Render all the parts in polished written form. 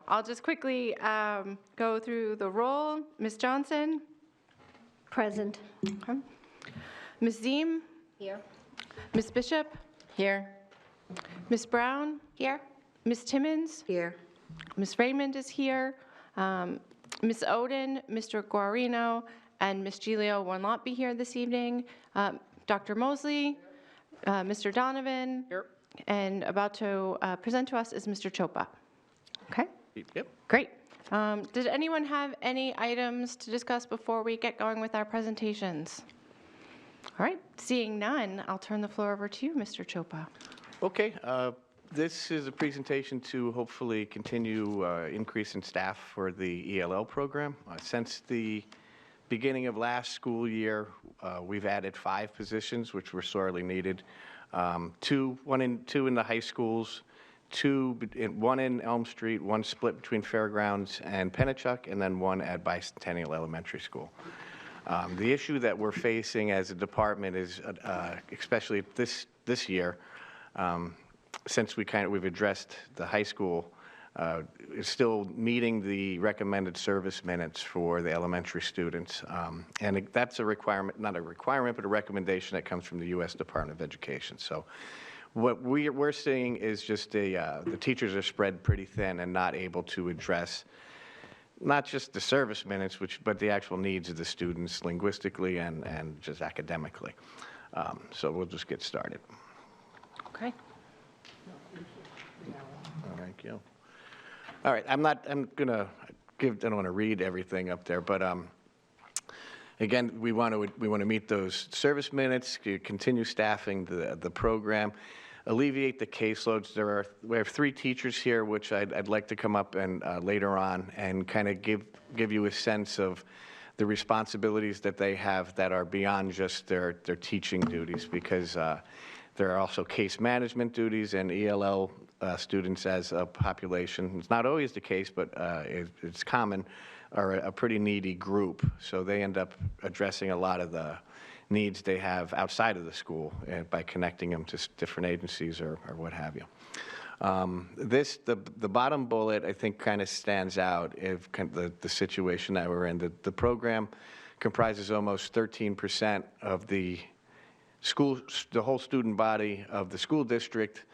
I'll just quickly go through the roll. Ms. Johnson? Present. Okay. Ms. Ziem? Here. Ms. Bishop? Here. Ms. Brown? Here. Ms. Timmons? Here. Ms. Raymond is here. Ms. Oden, Mr. Guarino, and Ms. Giglio will not be here this evening. Dr. Mosley, Mr. Donovan, Here. and about to present to us is Mr. Choppa. Okay? Yep. Great. Did anyone have any items to discuss before we get going with our presentations? All right, seeing none, I'll turn the floor over to you, Mr. Choppa. Okay. This is a presentation to hopefully continue increase in staff for the ELL program. Since the beginning of last school year, we've added 5 positions, which were sorely needed. Two in the high schools, one in Elm Street, one split between Fairgrounds and Pennachuck, and then one at Bicentennial Elementary School. The issue that we're facing as a department is, especially this year, since we've addressed the high school, is still meeting the recommended service minutes for the elementary students. And that's a requirement, not a requirement, but a recommendation that comes from the U.S. Department of Education. So what we're seeing is just the teachers are spread pretty thin and not able to address not just the service minutes, but the actual needs of the students linguistically and just academically. So we'll just get started. Okay. Thank you. All right, I don't want to read everything up there, but again, we want to meet those service minutes, continue staffing the program, alleviate the caseloads. We have 3 teachers here, which I'd like to come up and later on and kind of give you a sense of the responsibilities that they have that are beyond just their teaching duties, because there are also case management duties, and ELL students as a population, it's not always the case, but it's common, are a pretty needy group. So they end up addressing a lot of the needs they have outside of the school by connecting them to different agencies or what have you. The bottom bullet, I think, kind of stands out if the situation that we're in. The program comprises almost 13% of the whole student body of the school district.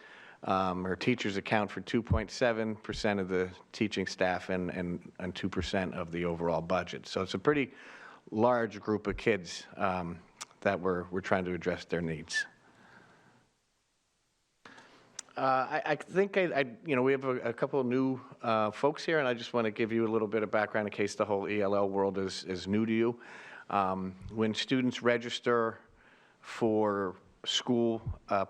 Our teachers account for 2.7% of the teaching staff and 2% of the overall budget. So it's a pretty large group of kids that we're trying to address their needs. I think we have a couple of new folks here, and I just want to give you a little bit of background in case the whole ELL world is new to you. When students register for school,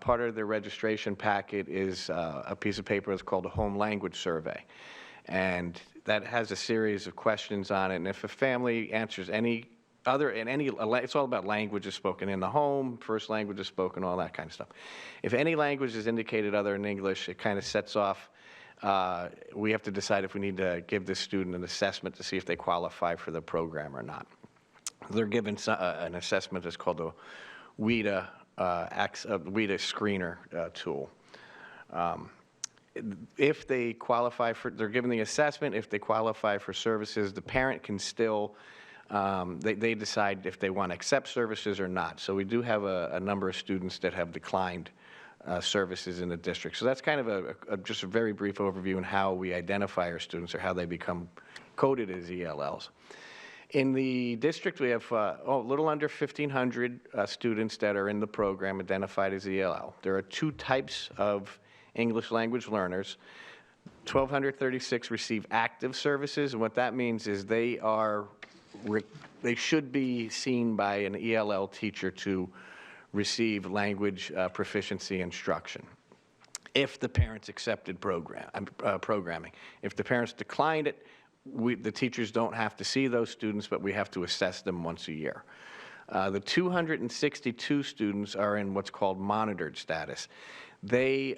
part of their registration packet is a piece of paper that's called a home language survey. And that has a series of questions on it. And if a family answers it's all about languages spoken in the home, first languages spoken, all that kind of stuff. If any language is indicated other than English, it kind of sets off, we have to decide if we need to give this student an assessment to see if they qualify for the program or not. They're given an assessment that's called a WIDA screener tool. If they qualify they're given the assessment. If they qualify for services, the parent can still, they decide if they want to accept services or not. So we do have a number of students that have declined services in the district. So that's kind of just a very brief overview on how we identify our students or how they become coded as ELLs. In the district, we have a little under 1,500 students that are in the program identified as ELL. There are 2 types of English language learners. 1,236 receive active services, and what that means is they should be seen by an ELL teacher to receive language proficiency instruction if the parents accepted programming. If the parents declined it, the teachers don't have to see those students, but we have to assess them once a year. The 262 students are in what's called monitored status. They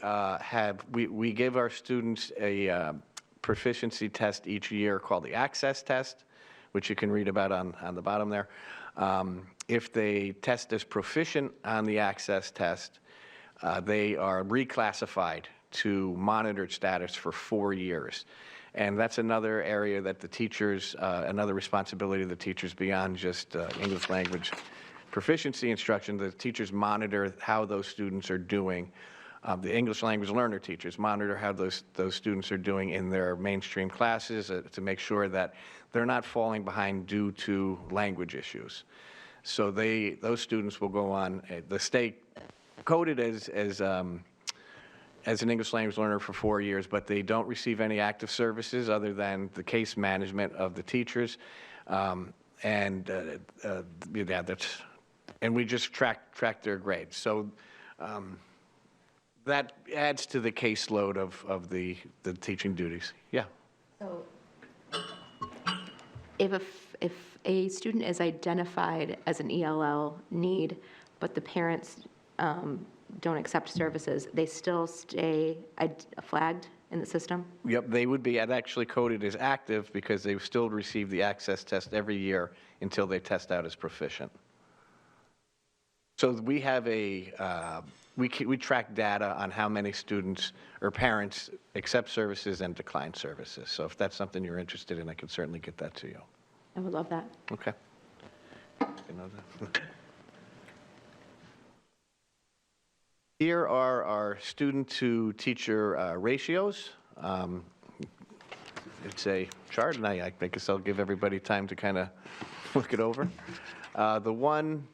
we give our students a proficiency test each year called the access test, which you can read about on the bottom there. If they test as proficient on the access test, they are reclassified to monitored status for 4 years. And that's another area that the teachers, another responsibility of the teachers beyond just English language proficiency instruction. The teachers monitor how those students are doing. The English language learner teachers monitor how those students are doing in their mainstream classes to make sure that they're not falling behind due to language issues. So those students will go on, they stay coded as an English language learner for 4 years, but they don't receive any active services other than the case management of the teachers. Yeah, and we just track their grades. So that adds to the caseload of the teaching duties. Yeah. So if a student is identified as an ELL need, but the parents don't accept services, they still stay flagged in the system? Yep, they would be actually coded as active because they still receive the access test every year until they test out as proficient. So we have we track data on how many students or parents accept services and decline services. So if that's something you're interested in, I can certainly get that to you. I would love that. Okay. You know that. Here are our student-to-teacher ratios. It's a chart, and I guess I'll give everybody time to kind of look it over. The one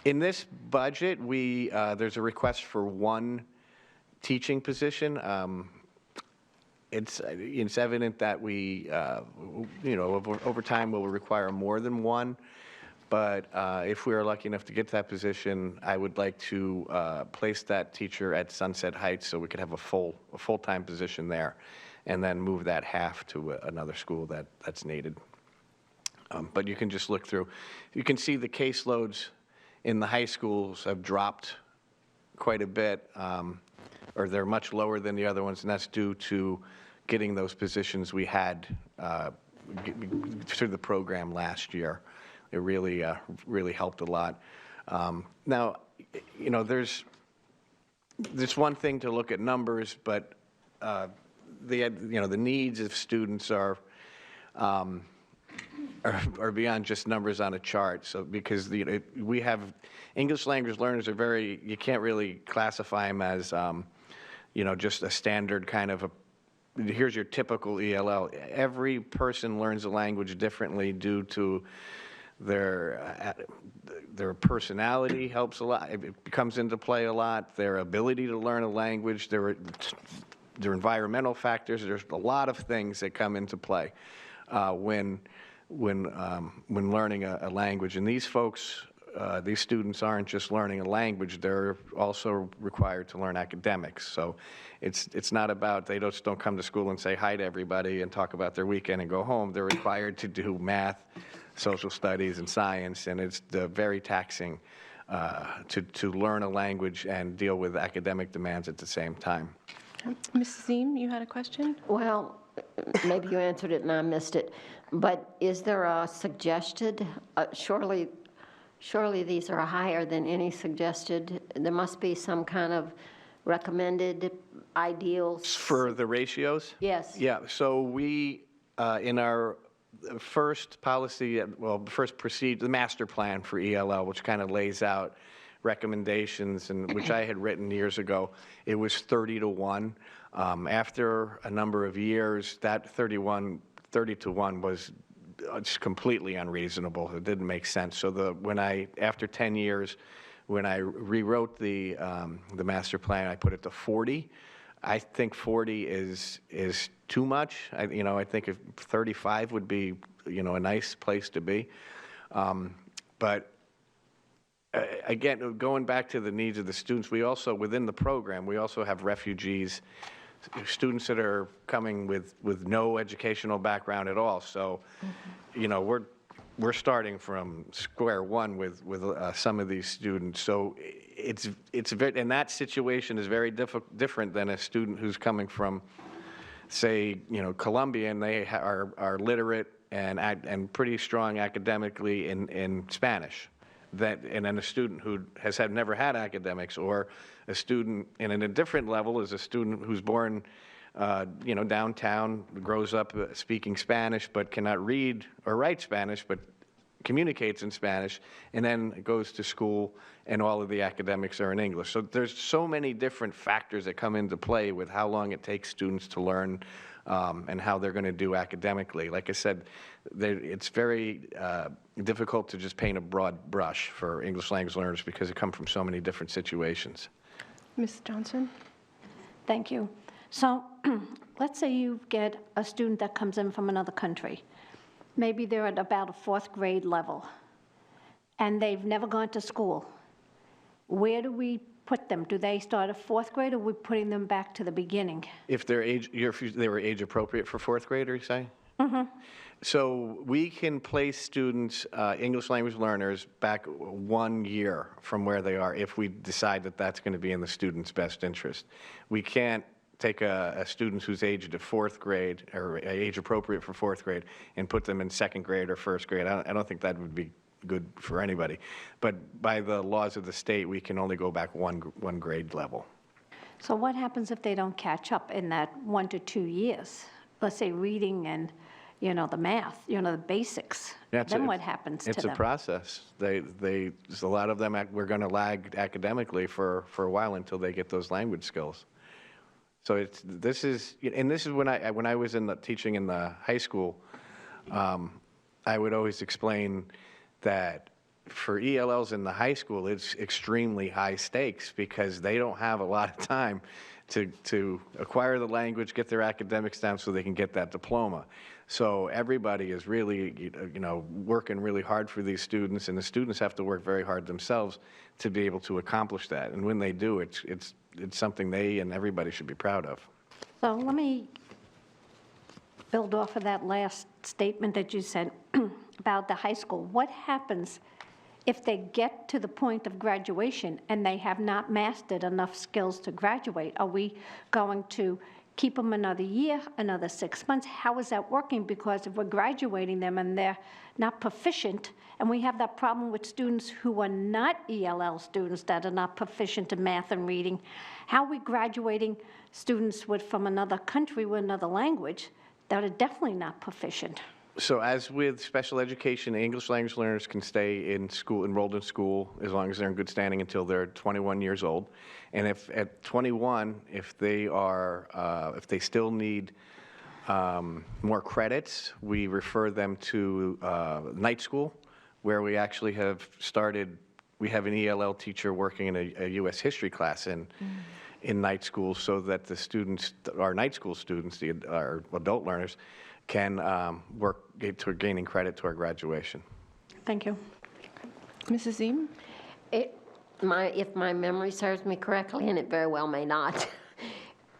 in this budget, there's a request for one teaching position. It's evident that we, over time will require more than one. But if we are lucky enough to get to that position, I would like to place that teacher at Sunset Heights so we could have a full-time position there, and then move that half to another school that's needed. But you can just look through. You can see the caseloads in the high schools have dropped quite a bit, or they're much lower than the other ones, and that's due to getting those positions we had through the program last year. It really helped a lot. Now, there's one thing to look at numbers, but the needs of students are beyond just numbers on a chart. So because we have English language learners are you can't really classify them as just a standard kind of here's your typical ELL. Every person learns a language differently due to their personality helps a lot. It comes into play a lot. Their ability to learn a language, their environmental factors. There's a lot of things that come into play when learning a language. And these folks, these students aren't just learning a language. They're also required to learn academics. So it's not about they just don't come to school and say hi to everybody and talk about their weekend and go home. They're required to do math, social studies, and science, and it's very taxing to learn a language and deal with academic demands at the same time. Mrs. Ziem, you had a question? Well, maybe you answered it and I missed it, but is there a suggested, surely these are higher than any suggested, there must be some kind of recommended ideals? For the ratios? Yes. Yeah, so we, in our first policy, the master plan for ELL, which kind of lays out recommendations, and which I had written years ago, it was 30-1. After a number of years, that 30-1 was just completely unreasonable. It didn't make sense. So after 10 years, when I rewrote the master plan, I put it to 40. I think 40 is too much. I think if 35 would be, a nice place to be. But again, going back to the needs of the students, we also, within the program, we also have refugees, students that are coming with no educational background at all. So, we're starting from square one with some of these students. So it's very, and that situation is very different than a student who's coming from, say, Columbia, and they are literate and pretty strong academically in Spanish. and then a student who has never had academics, or a student, and in a different level is a student who's born, downtown, grows up speaking Spanish, but cannot read or write Spanish, but communicates in Spanish, and then goes to school, and all of the academics are in English. So there's so many different factors that come into play with how long it takes students to learn and how they're going to do academically. Like I said, it's very difficult to just paint a broad brush for English language learners because they come from so many different situations. Ms. Johnson? Thank you. So let's say you get a student that comes in from another country. Maybe they're at about a 4th grade level, and they've never gone to school. Where do we put them? Do they start at 4th grade, or are we putting them back to the beginning? If they were age appropriate for 4th grade, are you saying? Mm-hmm. So we can place students, English language learners, back 1 year from where they are if we decide that that's going to be in the student's best interest. We can't take a student who's aged at 4th grade or age appropriate for 4th grade and put them in 2nd grade or 1st grade. I don't think that would be good for anybody. But by the laws of the state, we can only go back one grade level. So what happens if they don't catch up in that 1 to 2 years? Let's say reading and, the math, the basics. Then what happens to them? It's a process. There's a lot of them, we're going to lag academically for a while until they get those language skills. So this is when I was teaching in the high school, I would always explain that for ELLs in the high school, it's extremely high stakes because they don't have a lot of time to acquire the language, get their academics down so they can get that diploma. So everybody is really, working really hard for these students, and the students have to work very hard themselves to be able to accomplish that. And when they do, it's something they and everybody should be proud of. So let me build off of that last statement that you said about the high school. What happens if they get to the point of graduation and they have not mastered enough skills to graduate? Are we going to keep them another year, another 6 months? How is that working? Because if we're graduating them and they're not proficient, and we have that problem with students who are not ELL students that are not proficient in math and reading, how are we graduating students from another country with another language that are definitely not proficient? So as with special education, English language learners can stay in school, enrolled in school, as long as they're in good standing until they're 21 years old. And if at 21, if they still need more credits, we refer them to night school, where we actually have started. We have an ELL teacher working in a U.S. history class in night school, so that the students, our night school students, our adult learners, can work toward gaining credit to our graduation. Thank you. Mrs. Eam? If my memory serves me correctly, and it very well may not,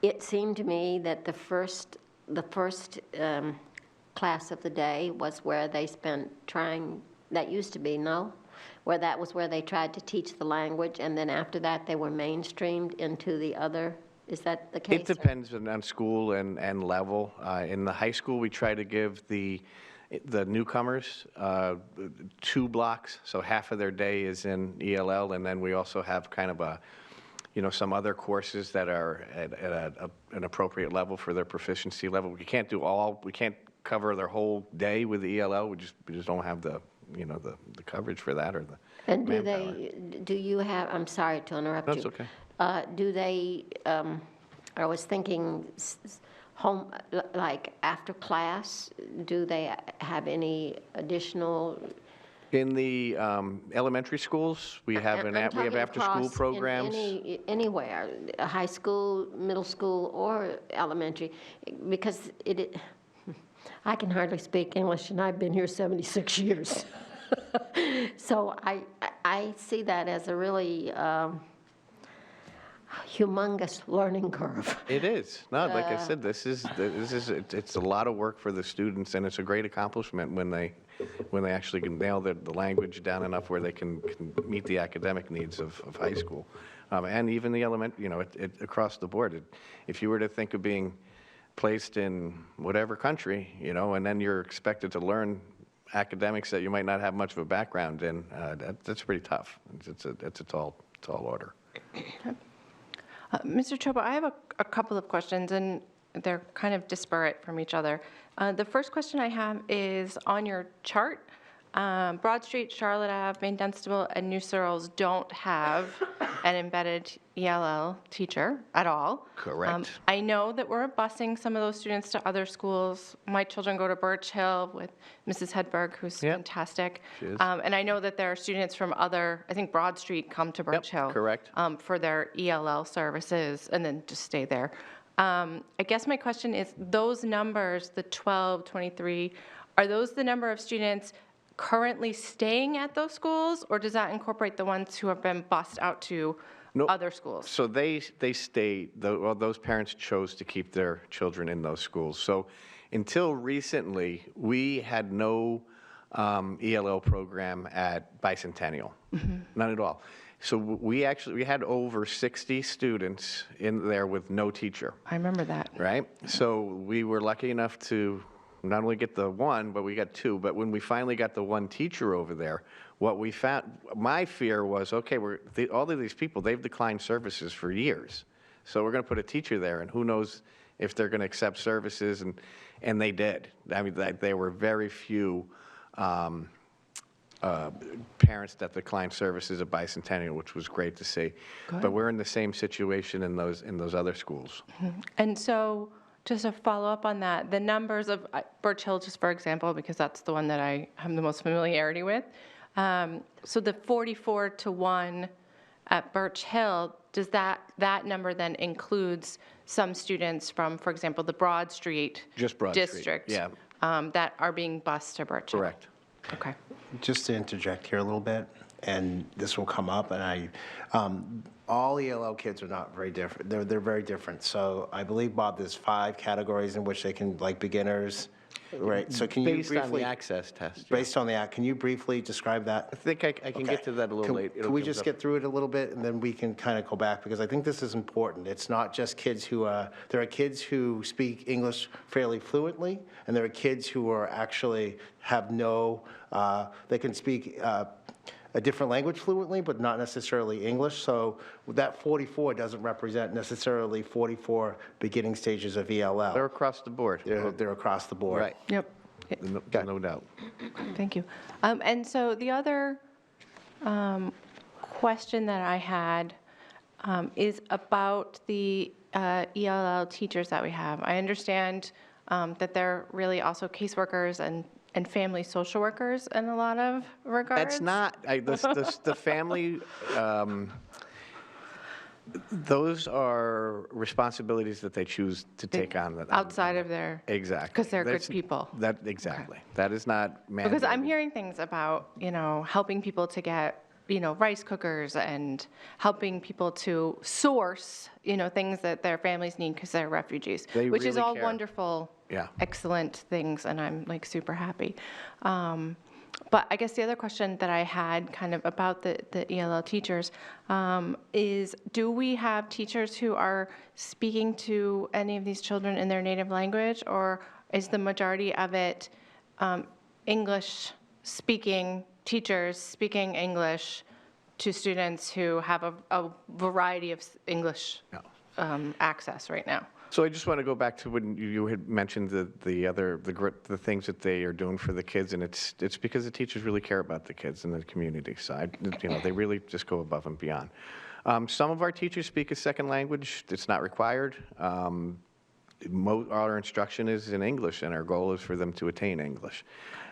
it seemed to me that the first class of the day was where they spent that used to be, no? Where that was where they tried to teach the language, and then after that they were mainstreamed into the other. Is that the case? It depends on school and level. In the high school, we try to give the newcomers 2 blocks, so half of their day is in ELL, and then we also have kind of some other courses that are at an appropriate level for their proficiency level. We can't cover their whole day with the ELL. We just don't have the coverage for that or the And manpower. do you have, I'm sorry to interrupt you. That's okay. Do they, I was thinking home, like after class, do they have any additional? In the elementary schools, we have I'm we have talking after-school across programs. Anywhere, high school, middle school, or elementary, because I can hardly speak English, and I've been here 76 years. So I see that as a really humongous learning curve. It is. No, like I said, it's a lot of work for the students, and it's a great accomplishment when they actually can nail the language down enough where they can meet the academic needs of high school, and even the elementary. Across the board. If you were to think of being placed in whatever country, and then you're expected to learn academics that you might not have much of a background in, that's pretty tough. It's a tall order. Mr. Choppa, I have a couple of questions, and they're kind of disparate from each other. The first question I have is on your chart. Broad Street, Charlotte Ave, Main Dunstable, and New Searles don't have an embedded ELL teacher at all. Correct. I know that we're busing some of those students to other schools. My children go to Birch Hill with Mrs. Hedberg, who's Yep. fantastic. She is. And I know that there are students from other, I think Broad Street come to Birch Hill. correct. For their ELL services and then just stay there. I guess my question is, those numbers, the 12, 23, are those the number of students currently staying at those schools, or does that incorporate the ones who have been bused out to No. other schools? So they stay, those parents chose to keep their children in those schools. So until recently, we had no ELL program at Bicentennial, none at all. So we had over 60 students in there with no teacher, I remember that. right? So we were lucky enough to not only get the one, but we got two. But when we finally got the one teacher over there, what we found, my fear was, okay, all of these people, they've declined services for years. So we're going to put a teacher there, and who knows if they're going to accept services, and they did. I mean, there were very few parents that declined services at Bicentennial, which was great to see. But we're in the same situation in those other schools. And so, just to follow up on that, the numbers of Birch Hill, just for example, because that's the one that I have the most familiarity with. So the 44-1 at Birch Hill, does that number then includes some students from, for example, the Broad Street Just Broad Street, district? yeah. That are being bused to Birch Hill? Correct. Okay. Just to interject here a little bit, and this will come up, and all ELL kids are not very different. They're very different. So I believe, Bob, there's 5 categories in which they can, like beginners, right? So can you Based briefly, on the access test. yeah. based on the, can you briefly describe that? I think I can get to that a little later. Can we just get through it a little bit, and then we can kind of go back, because I think this is important. It's not just kids who, there are kids who speak English fairly fluently, and there are kids who are actually have no, they can speak a different language fluently, but not necessarily English. So that 44 doesn't represent necessarily 44 beginning stages of ELL. They're across the board. They're across the board. Right, Yep. no doubt. Thank you. And so the other question that I had is about the ELL teachers that we have. I understand that they're really also caseworkers and family social workers in a lot of regards. That's not, the family, those are responsibilities that they choose to take on. Outside of their, Exactly. because they're good That's- people. Exactly. That is not mandated. Because I'm hearing things about, helping people to get, rice cookers and helping people to source, things that their families need because they're refugees. They Which is really all care. wonderful, Yeah. excellent things, and I'm like super happy. But I guess the other question that I had kind of about the ELL teachers is, do we have teachers who are speaking to any of these children in their native language, or is the majority of it English-speaking teachers speaking English to students who have a variety of English access right now? So I just want to go back to when you had mentioned the things that they are doing for the kids, and it's because the teachers really care about the kids in the community side. They really just go above and beyond. Some of our teachers speak a second language. It's not required. Our instruction is in English, and our goal is for them to attain English.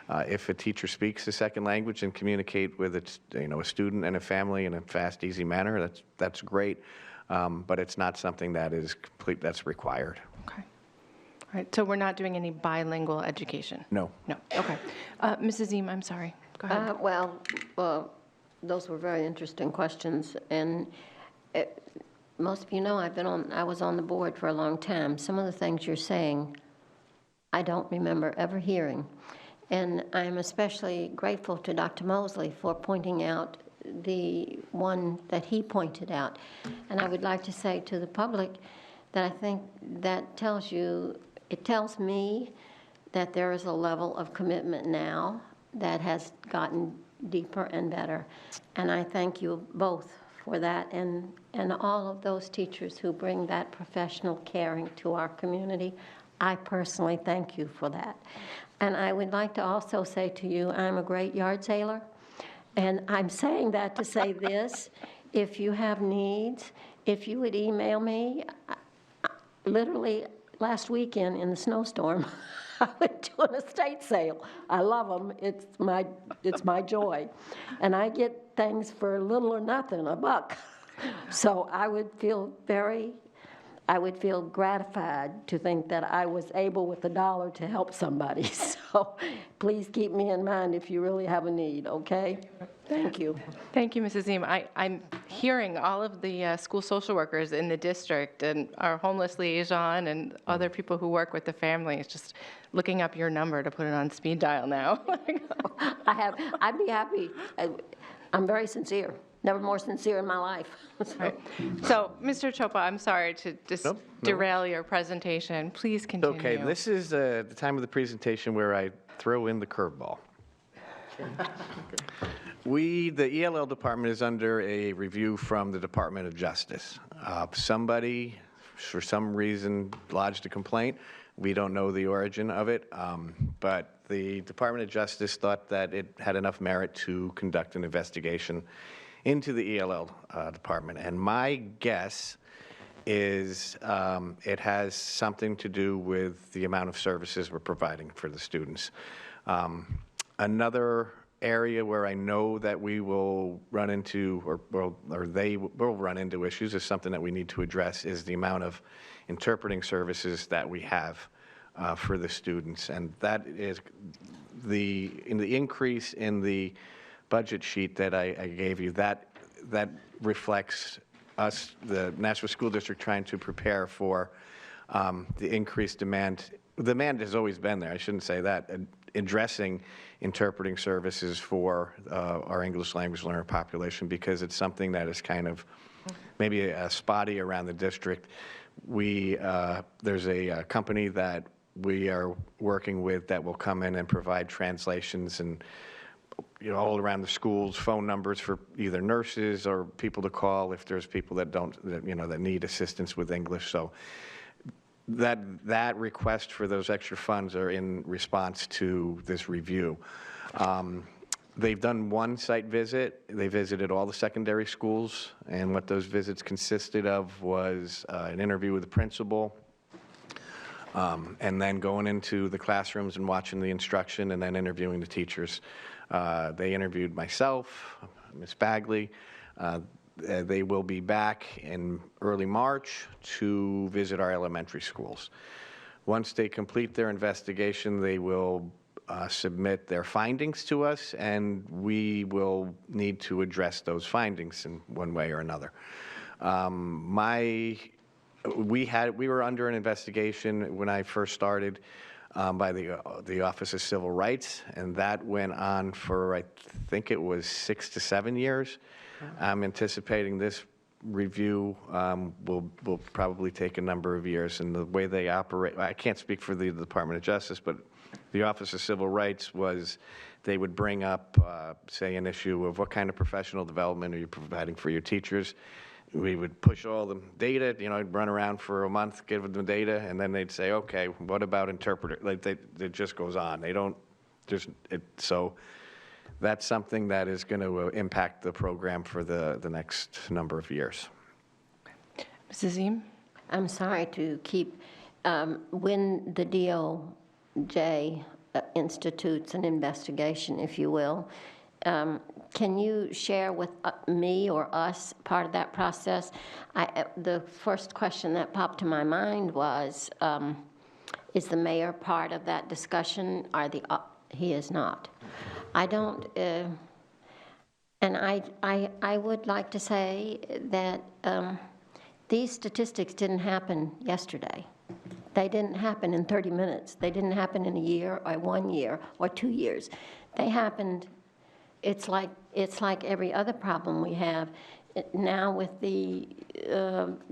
If a teacher speaks a second language and communicate with a student and a family in a fast, easy manner, that's great. But it's not something that's required. Okay. All right, so we're not doing any bilingual education? No. No, okay. Mrs. Eam, I'm sorry. Go ahead. Well, those were very interesting questions, and most of you know I was on the board for a long time. Some of the things you're saying, I don't remember ever hearing. And I'm especially grateful to Dr. Mosley for pointing out the one that he pointed out. And I would like to say to the public that I think that tells me that there is a level of commitment now that has gotten deeper and better. And I thank you both for that, and all of those teachers who bring that professional caring to our community. I personally thank you for that. And I would like to also say to you, I'm a great yard sailor, and I'm saying that to say this: if you have needs, if you would email me, literally last weekend in the snowstorm, I went to an estate sale. I love them. It's my joy. And I get things for little or nothing, $1. So I would feel gratified to think that I was able with $1 to help somebody. So please keep me in mind if you really have a need, okay? Thank you. Thank you, Mrs. Eam. I'm hearing all of the school social workers in the district and our homeless liaison and other people who work with the families, just looking up your number to put it on speed dial now. I'd be happy. I'm very sincere. Never more sincere in my life. So, Mr. Choppa, I'm sorry to just Nope, no derail your presentation. Please continue. Okay, this is the time of the presentation where I throw in the curveball. The ELL department is under a review from the Department of Justice. Somebody, for some reason, lodged a complaint. We don't know the origin of it, but the Department of Justice thought that it had enough merit to conduct an investigation into the ELL department. And my guess is it has something to do with the amount of services we're providing for the students. Another area where I know that we will run into, or they will run into issues, is something that we need to address, is the amount of interpreting services that we have for the students. And that is the increase in the budget sheet that I gave you, that reflects us, the Nashua School District, trying to prepare for the increased demand. The demand has always been there, I shouldn't say that, addressing interpreting services for our English language learner population, because it's something that is kind of maybe spotty around the district. There's a company that we are working with that will come in and provide translations and all around the schools, phone numbers for either nurses or people to call if there's people that that need assistance with English. So that request for those extra funds are in response to this review. They've done one site visit. They visited all the secondary schools, and what those visits consisted of was an interview with the principal, and then going into the classrooms and watching the instruction, and then interviewing the teachers. They interviewed myself, Ms. Bagley. They will be back in early March to visit our elementary schools. Once they complete their investigation, they will submit their findings to us, and we will need to address those findings in one way or another. We were under an investigation when I first started by the Office of Civil Rights, and that went on for, I think it was 6 to 7 years. I'm anticipating this review will probably take a number of years, and the way they operate, I can't speak for the Department of Justice, but the Office of Civil Rights was, they would bring up, say, an issue of what kind of professional development are you providing for your teachers. We would push all the data, I'd run around for a month, give them the data, and then they'd say, okay, what about interpreter? Like, it just goes on. They don't, so that's something that is going to impact the program for the next number of years. Mrs. Eam? I'm sorry to keep, when the DOJ institutes an investigation, if you will, can you share with me or us part of that process? The first question that popped to my mind was, is the mayor part of that discussion? He is not. I don't, and I would like to say that these statistics didn't happen yesterday. They didn't happen in 30 minutes. They didn't happen in a year or 1 year or 2 years. They happened. It's like every other problem we have. Now with the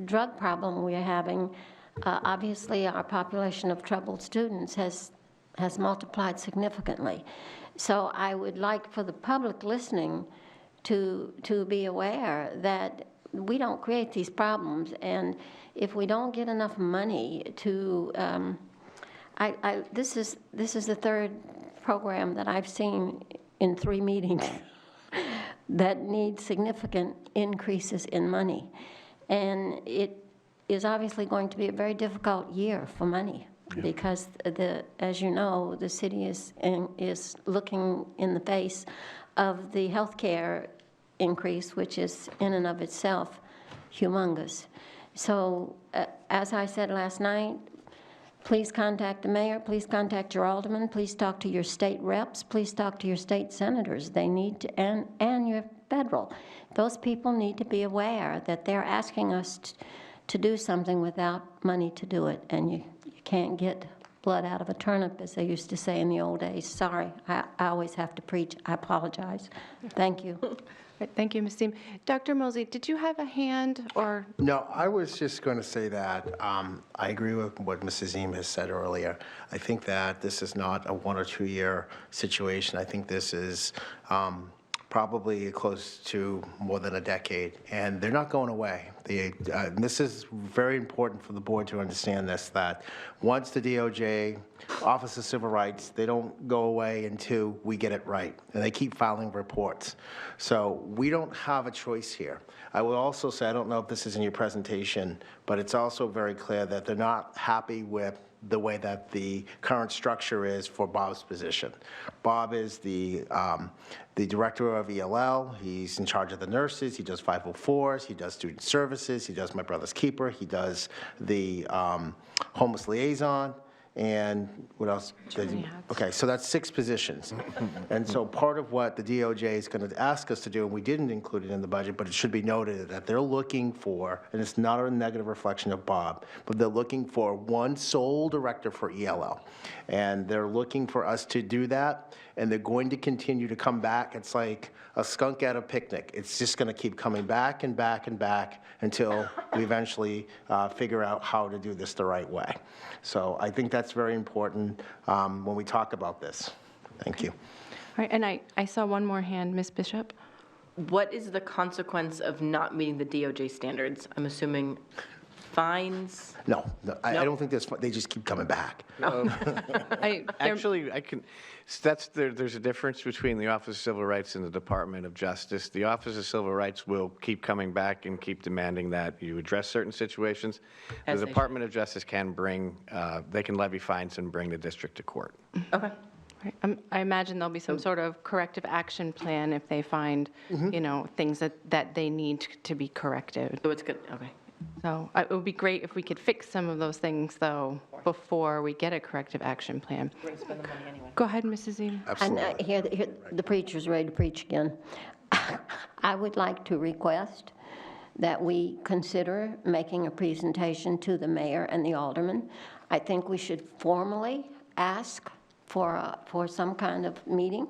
drug problem we're having, obviously our population of troubled students has has multiplied significantly. So I would like for the public listening to be aware that we don't create these problems, and if we don't get enough money to, this is the third program that I've seen in 3 meetings that needs significant increases in money. And it is obviously going to be a very difficult year for money because, as you know, the city is looking in the face of the healthcare increase, which is in and of itself humongous. So, as I said last night, please contact the mayor, please contact your alderman, please talk to your state reps, please talk to your state senators. They need to, and your federal. Those people need to be aware that they're asking us to do something without money to do it, and you can't get blood out of a turnip, as they used to say in the old days. Sorry, I always have to preach. I apologize. Thank you. Right, thank you, Ms. Deem. Dr. Mosley, did you have a hand or? No, I was just going to say that I agree with what Mrs. Eam has said earlier. I think that this is not a 1 or 2 year situation. I think this is probably close to more than a decade, and they're not going away. This is very important for the board to understand this, that once the DOJ, Office of Civil Rights, they don't go away until we get it right, and they keep filing reports. So we don't have a choice here. I will also say, I don't know if this is in your presentation, but it's also very clear that they're not happy with the way that the current structure is for Bob's position. Bob is the director of ELL. He's in charge of the nurses. He does 504s. He does student services. He does My Brother's Keeper. He does the homeless liaison. And what else? Okay, so that's 6 positions. And so part of what the DOJ is going to ask us to do, and we didn't include it in the budget, but it should be noted that they're looking for, and it's not a negative reflection of Bob, but they're looking for one sole director for ELL. And they're looking for us to do that, and they're going to continue to come back. It's like a skunk at a picnic. It's just going to keep coming back and back and back until we eventually figure out how to do this the right way. So I think that's very important when we talk about this. Thank you. All right, and I saw one more hand, Ms. Bishop. What is the consequence of not meeting the DOJ standards? I'm assuming fines? No, I don't think they just keep coming back. Actually, there's a difference between the Office of Civil Rights and the Department of Justice. The Office of Civil Rights will keep coming back and keep demanding that you address certain situations. The Department of Justice can they can levy fines and bring the district to court. Okay. Right. I imagine there'll be some sort of corrective action plan if they find, things that they need to be corrected. So it's good, okay. So it would be great if we could fix some of those things, though, before we get a corrective action plan. We're going to spend the money anyway. Go ahead, Mrs. Eam. And here the preacher's ready to preach again. I would like to request that we consider making a presentation to the mayor and the alderman. I think we should formally ask for some kind of meeting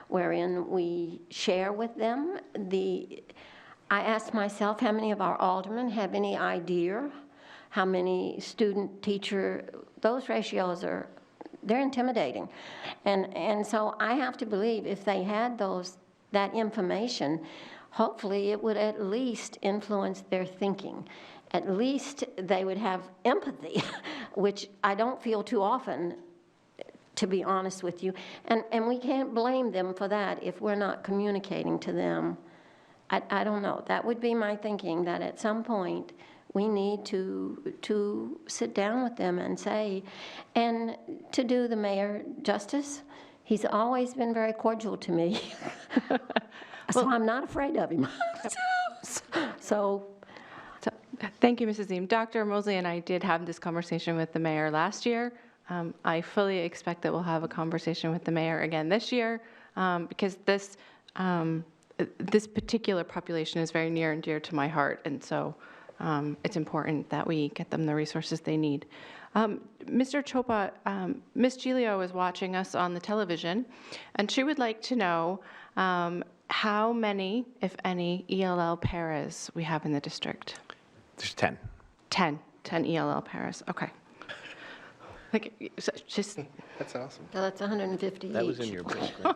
wherein we share with them I asked myself, how many of our aldermen have any idea how many student, teacher, those ratios they're intimidating. And so I have to believe if they had that information, hopefully it would at least influence their thinking. At least they would have empathy, which I don't feel too often, to be honest with you. And we can't blame them for that if we're not communicating to them. I don't know. That would be my thinking, that at some point we need to sit down with them and say, and to do the mayor justice, he's always been very cordial to me. So I'm not afraid of him. So Thank you, Mrs. Eam. Dr. Mosley and I did have this conversation with the mayor last year. I fully expect that we'll have a conversation with the mayor again this year because this particular population is very near and dear to my heart, and so it's important that we get them the resources they need. Mr. Choppa, Ms. Giglio is watching us on the television, and she would like to know how many, if any, ELL paras we have in the district. There's 10. 10 ELL paras, okay. Like, so just, That's awesome. So that's 150 each. That was in your book, right?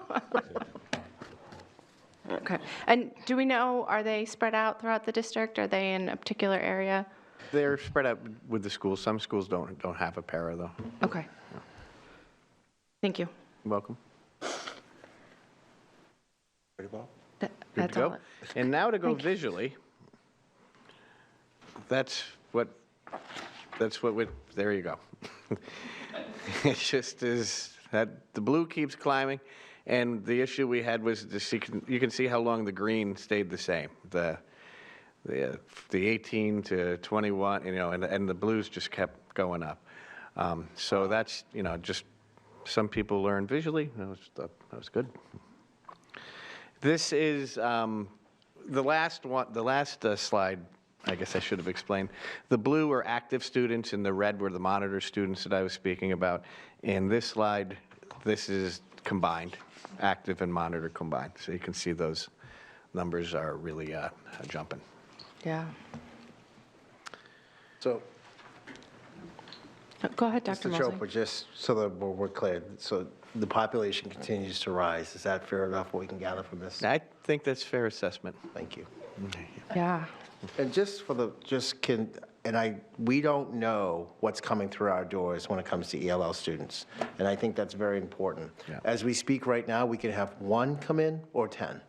okay. And do we know, are they spread out throughout the district? Are they in a particular area? They're spread out with the schools. Some schools don't have a para, though. Okay. Thank you. You're welcome. Pretty well. Good That's to all. go. And now to go visually. That's what there you go. It just is that the blue keeps climbing, and the issue we had was you can see how long the green stayed the same. The 18 to 21, and the blues just kept going up. So that's, just some people learn visually. That was good. This is the last one. The last slide, I guess I should have explained. The blue are active students, and the red were the monitor students that I was speaking about. In this slide, this is combined, active and monitor combined. So you can see those numbers are really jumping. Yeah. So, Go ahead, Dr. Mr. Mosley. Chopra, just so that we're clear, so the population continues to rise. Is that fair enough, what we can gather from this? I think that's fair assessment. Thank you. Yeah. And we don't know what's coming through our doors when it comes to ELL students. And I think that's very important. Yeah. As we speak right now, we can have 1 come in or 10.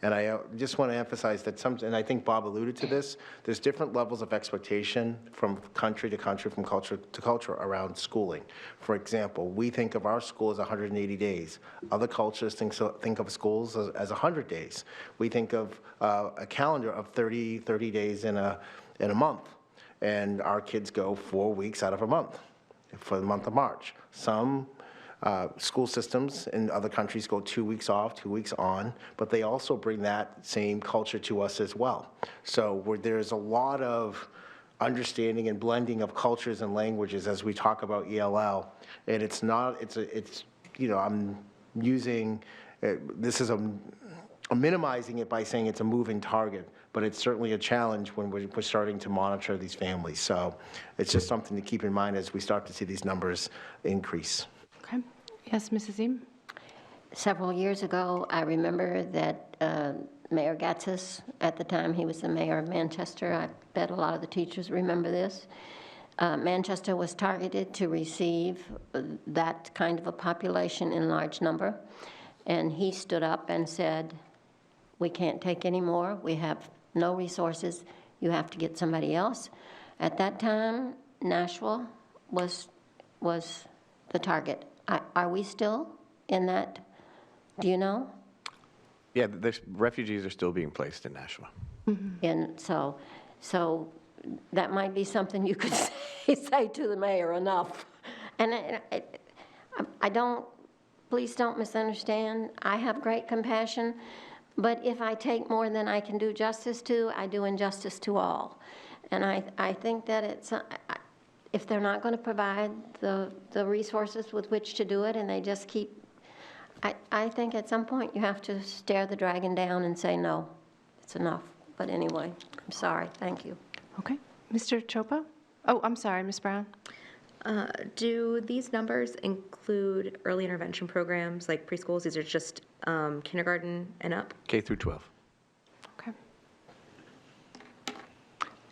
And I just want to emphasize that and I think Bob alluded to this, there's different levels of expectation from country to country, from culture to culture around schooling. For example, we think of our school as 180 days. Other cultures think of schools as 100 days. We think of a calendar of 30 days in a month. And our kids go 4 weeks out of a month for the month of March. Some school systems in other countries go 2 weeks off, 2 weeks on, but they also bring that same culture to us as well. So there's a lot of understanding and blending of cultures and languages as we talk about ELL. And I'm using, I'm minimizing it by saying it's a moving target, but it's certainly a challenge when we're starting to monitor these families. So it's just something to keep in mind as we start to see these numbers increase. Okay. Yes, Mrs. Eam? Several years ago, I remember that Mayor Gatzis, at the time he was the mayor of Manchester, I bet a lot of the teachers remember this, Manchester was targeted to receive that kind of a population in large number. And he stood up and said, we can't take any more. We have no resources. You have to get somebody else. At that time, Nashua was the target. Are we still in that? Do you know? Yeah, refugees are still being placed in Nashua. And so that might be something you could say to the mayor enough. And I don't, please don't misunderstand. I have great compassion, but if I take more than I can do justice to, I do injustice to all. And I think that if they're not going to provide the resources with which to do it, and they just keep, I think at some point you have to stare the dragon down and say, no, it's enough. But anyway, I'm sorry. Thank you. Okay. Mr. Choppa? Oh, I'm sorry, Ms. Brown. Do these numbers include early intervention programs like preschools? These are just kindergarten and up? K through 12. Okay.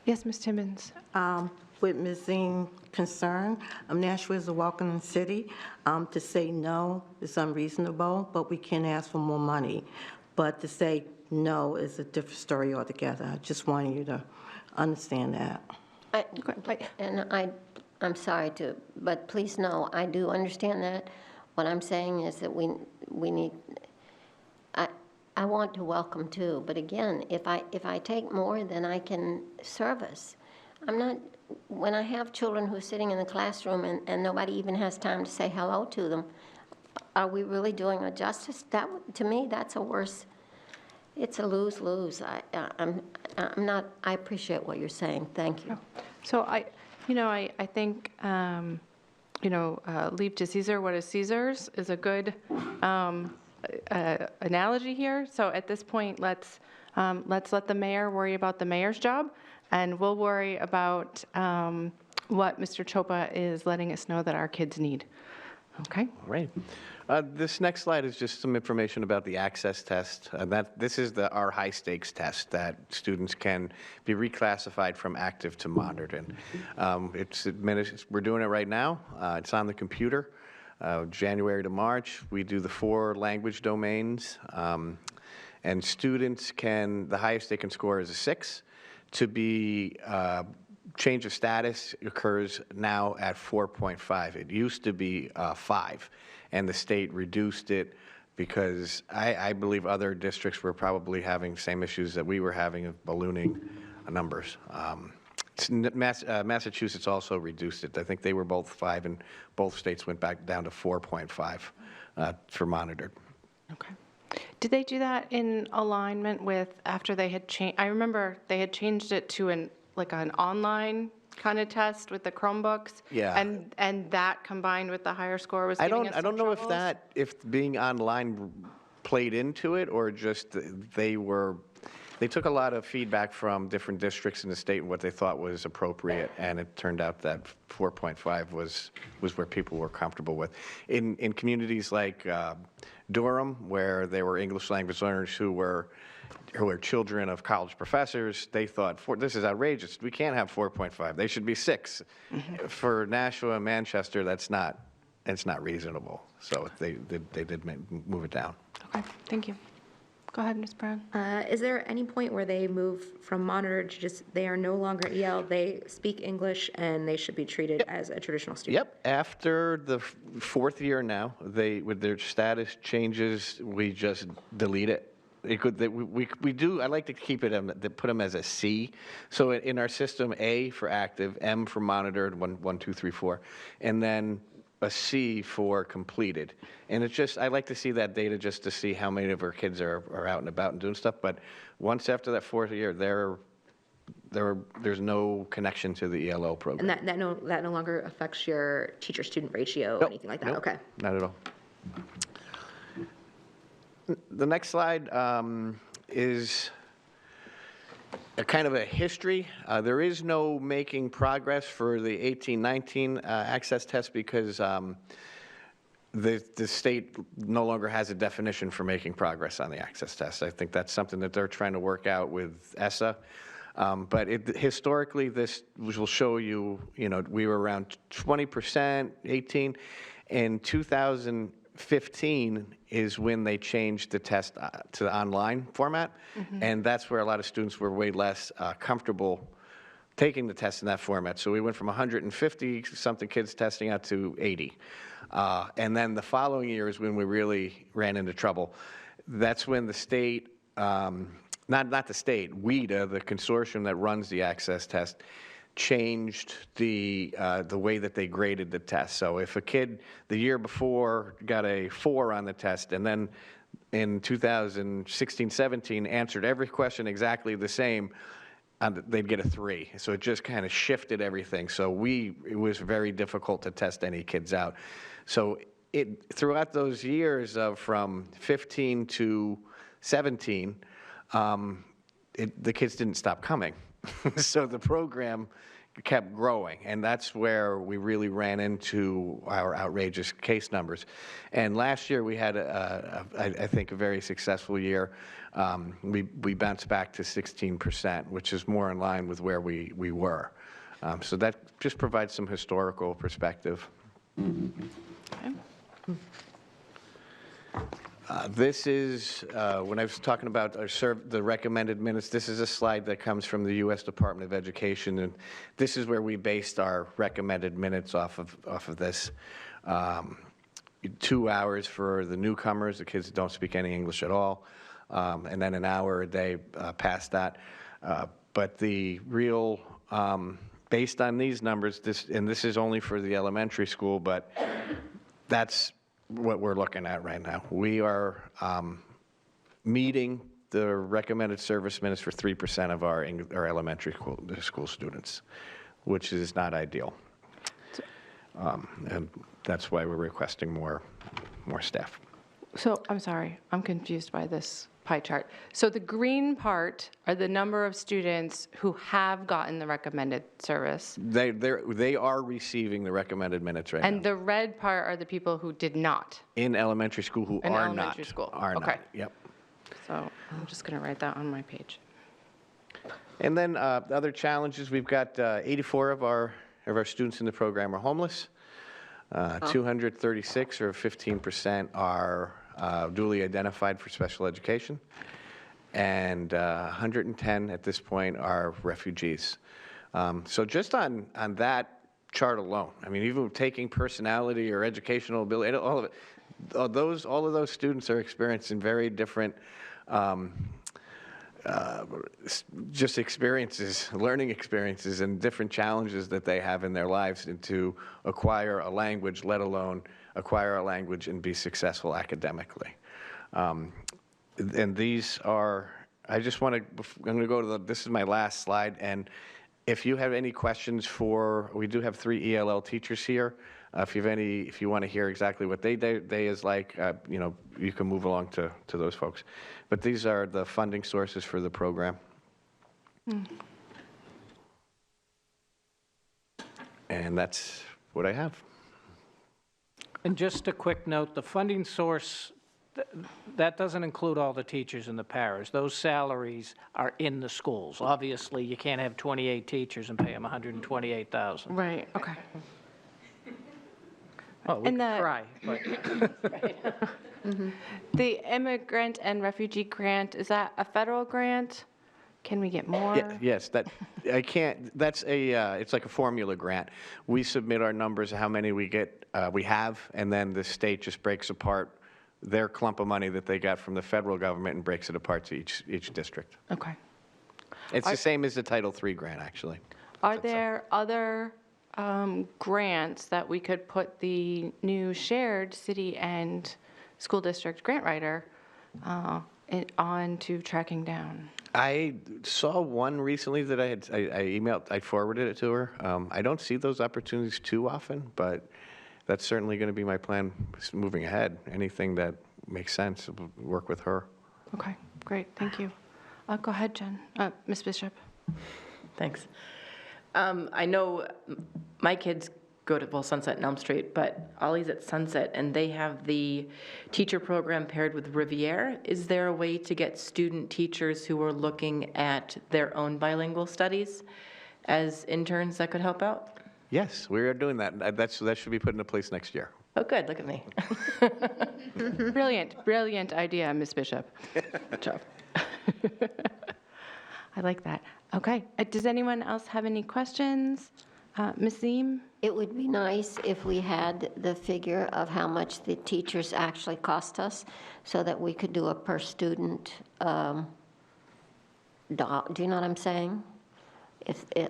Yes, Ms. Timmons? With Ms. Zing's concern, Nashua is a welcoming city. To say no is unreasonable, but we can ask for more money. But to say no is a different story altogether. I just wanted you to understand that. I'm sorry but please know, I do understand that. What I'm saying is that we need, I want to welcome too, but again, if I take more than I can service, I'm not, when I have children who are sitting in the classroom and nobody even has time to say hello to them, are we really doing a justice? That, to me, that's a worse, it's a lose-lose. I'm not, I appreciate what you're saying. Thank you. So I think, leave to Caesar what is Caesar's is a good analogy here. So at this point, let's let the mayor worry about the mayor's job, and we'll worry about what Mr. Choppa is letting us know that our kids need. Okay? Right. This next slide is just some information about the access test. This is our high stakes test that students can be reclassified from active to monitored. We're doing it right now. It's on the computer. January to March, we do the 4 language domains, and students the highest they can score is a 6. To be change of status occurs now at 4.5. It used to be 5, and the state reduced it because I believe other districts were probably having the same issues that we were having of ballooning numbers. Massachusetts also reduced it. I think they were both 5, and both states went back down to 4.5 for monitored. Okay. Did they do that in alignment with after they had changed? I remember they had changed it to an online kind of test with the Chromebooks. Yeah. And that combined with the higher score was I giving us don't some know troubles? if being online played into it, or just they took a lot of feedback from different districts in the state and what they thought was appropriate, and it turned out that 4.5 was where people were comfortable with. In communities like Durham, where there were English language learners who were children of college professors, they thought, this is outrageous. We can't have 4.5. They should be 6. Mm-hmm. For Nashua and Manchester, it's not reasonable. So they did move it down. Okay, thank you. Go ahead, Ms. Brown. Is there any point where they move from monitored to just, they are no longer EL, they speak English, and they should be treated as a traditional student? Yep. After the 4th year now, with their status changes, we just delete it. We do. I like to keep it. Put them as a C. So in our system, A for active, M for monitored, 1, 2, 3, 4, and then a C for completed. And it's just, I like to see that data just to see how many of our kids are out and about and doing stuff. But once after that 4th year, there's no connection to the ELO program. And that no longer affects your teacher-student ratio or anything like that? Nope, Okay. not at all. The next slide is a kind of a history. There is no making progress for the 18-19 access test because the state no longer has a definition for making progress on the access test. I think that's something that they're trying to work out with ESSA. But historically, this will show you, we were around 20%, 18. In 2015 is when they changed the test to the online format. Mm-hmm. And that's where a lot of students were way less comfortable taking the test in that format. So we went from 150-something kids testing out to 80. And then the following year is when we really ran into trouble. That's when the state, not the state, WIDA, the consortium that runs the access test, changed the way that they graded the test. So if a kid the year before got a 4 on the test and then in 2016-17 answered every question exactly the same, they'd get a 3. So it just kind of shifted everything. So it was very difficult to test any kids out. So throughout those years of from 15 to 17, the kids didn't stop coming. So the program kept growing, and that's where we really ran into our outrageous case numbers. And last year we had, I think, a very successful year. We bounced back to 16%, which is more in line with where we were. So that just provides some historical perspective. Okay. This is, when I was talking about the recommended minutes, this is a slide that comes from the U.S. Department of Education, and this is where we based our recommended minutes off of this. 2 hours for the newcomers, the kids that don't speak any English at all, and then an hour a day past that. But the real, based on these numbers, this is only for the elementary school, but that's what we're looking at right now. We are meeting the recommended service minutes for 3% of our elementary school students, which is not ideal. And that's why we're requesting more staff. So, I'm sorry, I'm confused by this pie chart. So the green part are the number of students who have gotten the recommended service. They are receiving the recommended minutes right And now. the red part are the people who did not. In elementary school who In are elementary not. school. Are Okay. not, yep. So I'm just going to write that on my page. And then the other challenges, we've got 84 of our students in the program are homeless. 236, or 15%, are duly identified for special education. And 110 at this point are refugees. So just on that chart alone, I mean, even taking personality or educational ability, all of it, all of those students are experiencing very different just experiences, learning experiences, and different challenges that they have in their lives, and to acquire a language, let alone acquire a language and be successful academically. And these are, I just want to, I'm going to go to this is my last slide, and if you have any questions we do have 3 ELL teachers here. If you want to hear exactly what they day is like, you can move along to those folks. But these are the funding sources for the program. And that's what I have. And just a quick note, the funding source, that doesn't include all the teachers in the parish. Those salaries are in the schools. Obviously, you can't have 28 teachers and pay them $128,000. Right, okay. Well, we And could the- try, but The immigrant and refugee grant, is that a federal grant? Can we get more? Yes, that's it's like a formula grant. We submit our numbers, how many we have, and then the state just breaks apart their clump of money that they got from the federal government and breaks it apart to each district. Okay. It's the same as the Title III grant, actually. Are there other grants that we could put the new shared city and school district grant writer on to tracking down? I saw one recently that I emailed, I forwarded it to her. I don't see those opportunities too often, but that's certainly going to be my plan moving ahead. Anything that makes sense, work with her. Okay, great, thank you. Go ahead, Jen. Ms. Bishop. Thanks. I know my kids go to, Sunset and Elm Street, but Ollie's at Sunset, and they have the teacher program paired with Riviere. Is there a way to get student teachers who are looking at their own bilingual studies as interns that could help out? Yes, we are doing that. That should be put into place next year. Oh, good, look at me. Brilliant idea, Ms. Bishop. Good job. I like that. Okay, does anyone else have any questions? Ms. Ziem? It would be nice if we had the figure of how much the teachers actually cost us, so that we could do a per-student, do you know what I'm saying?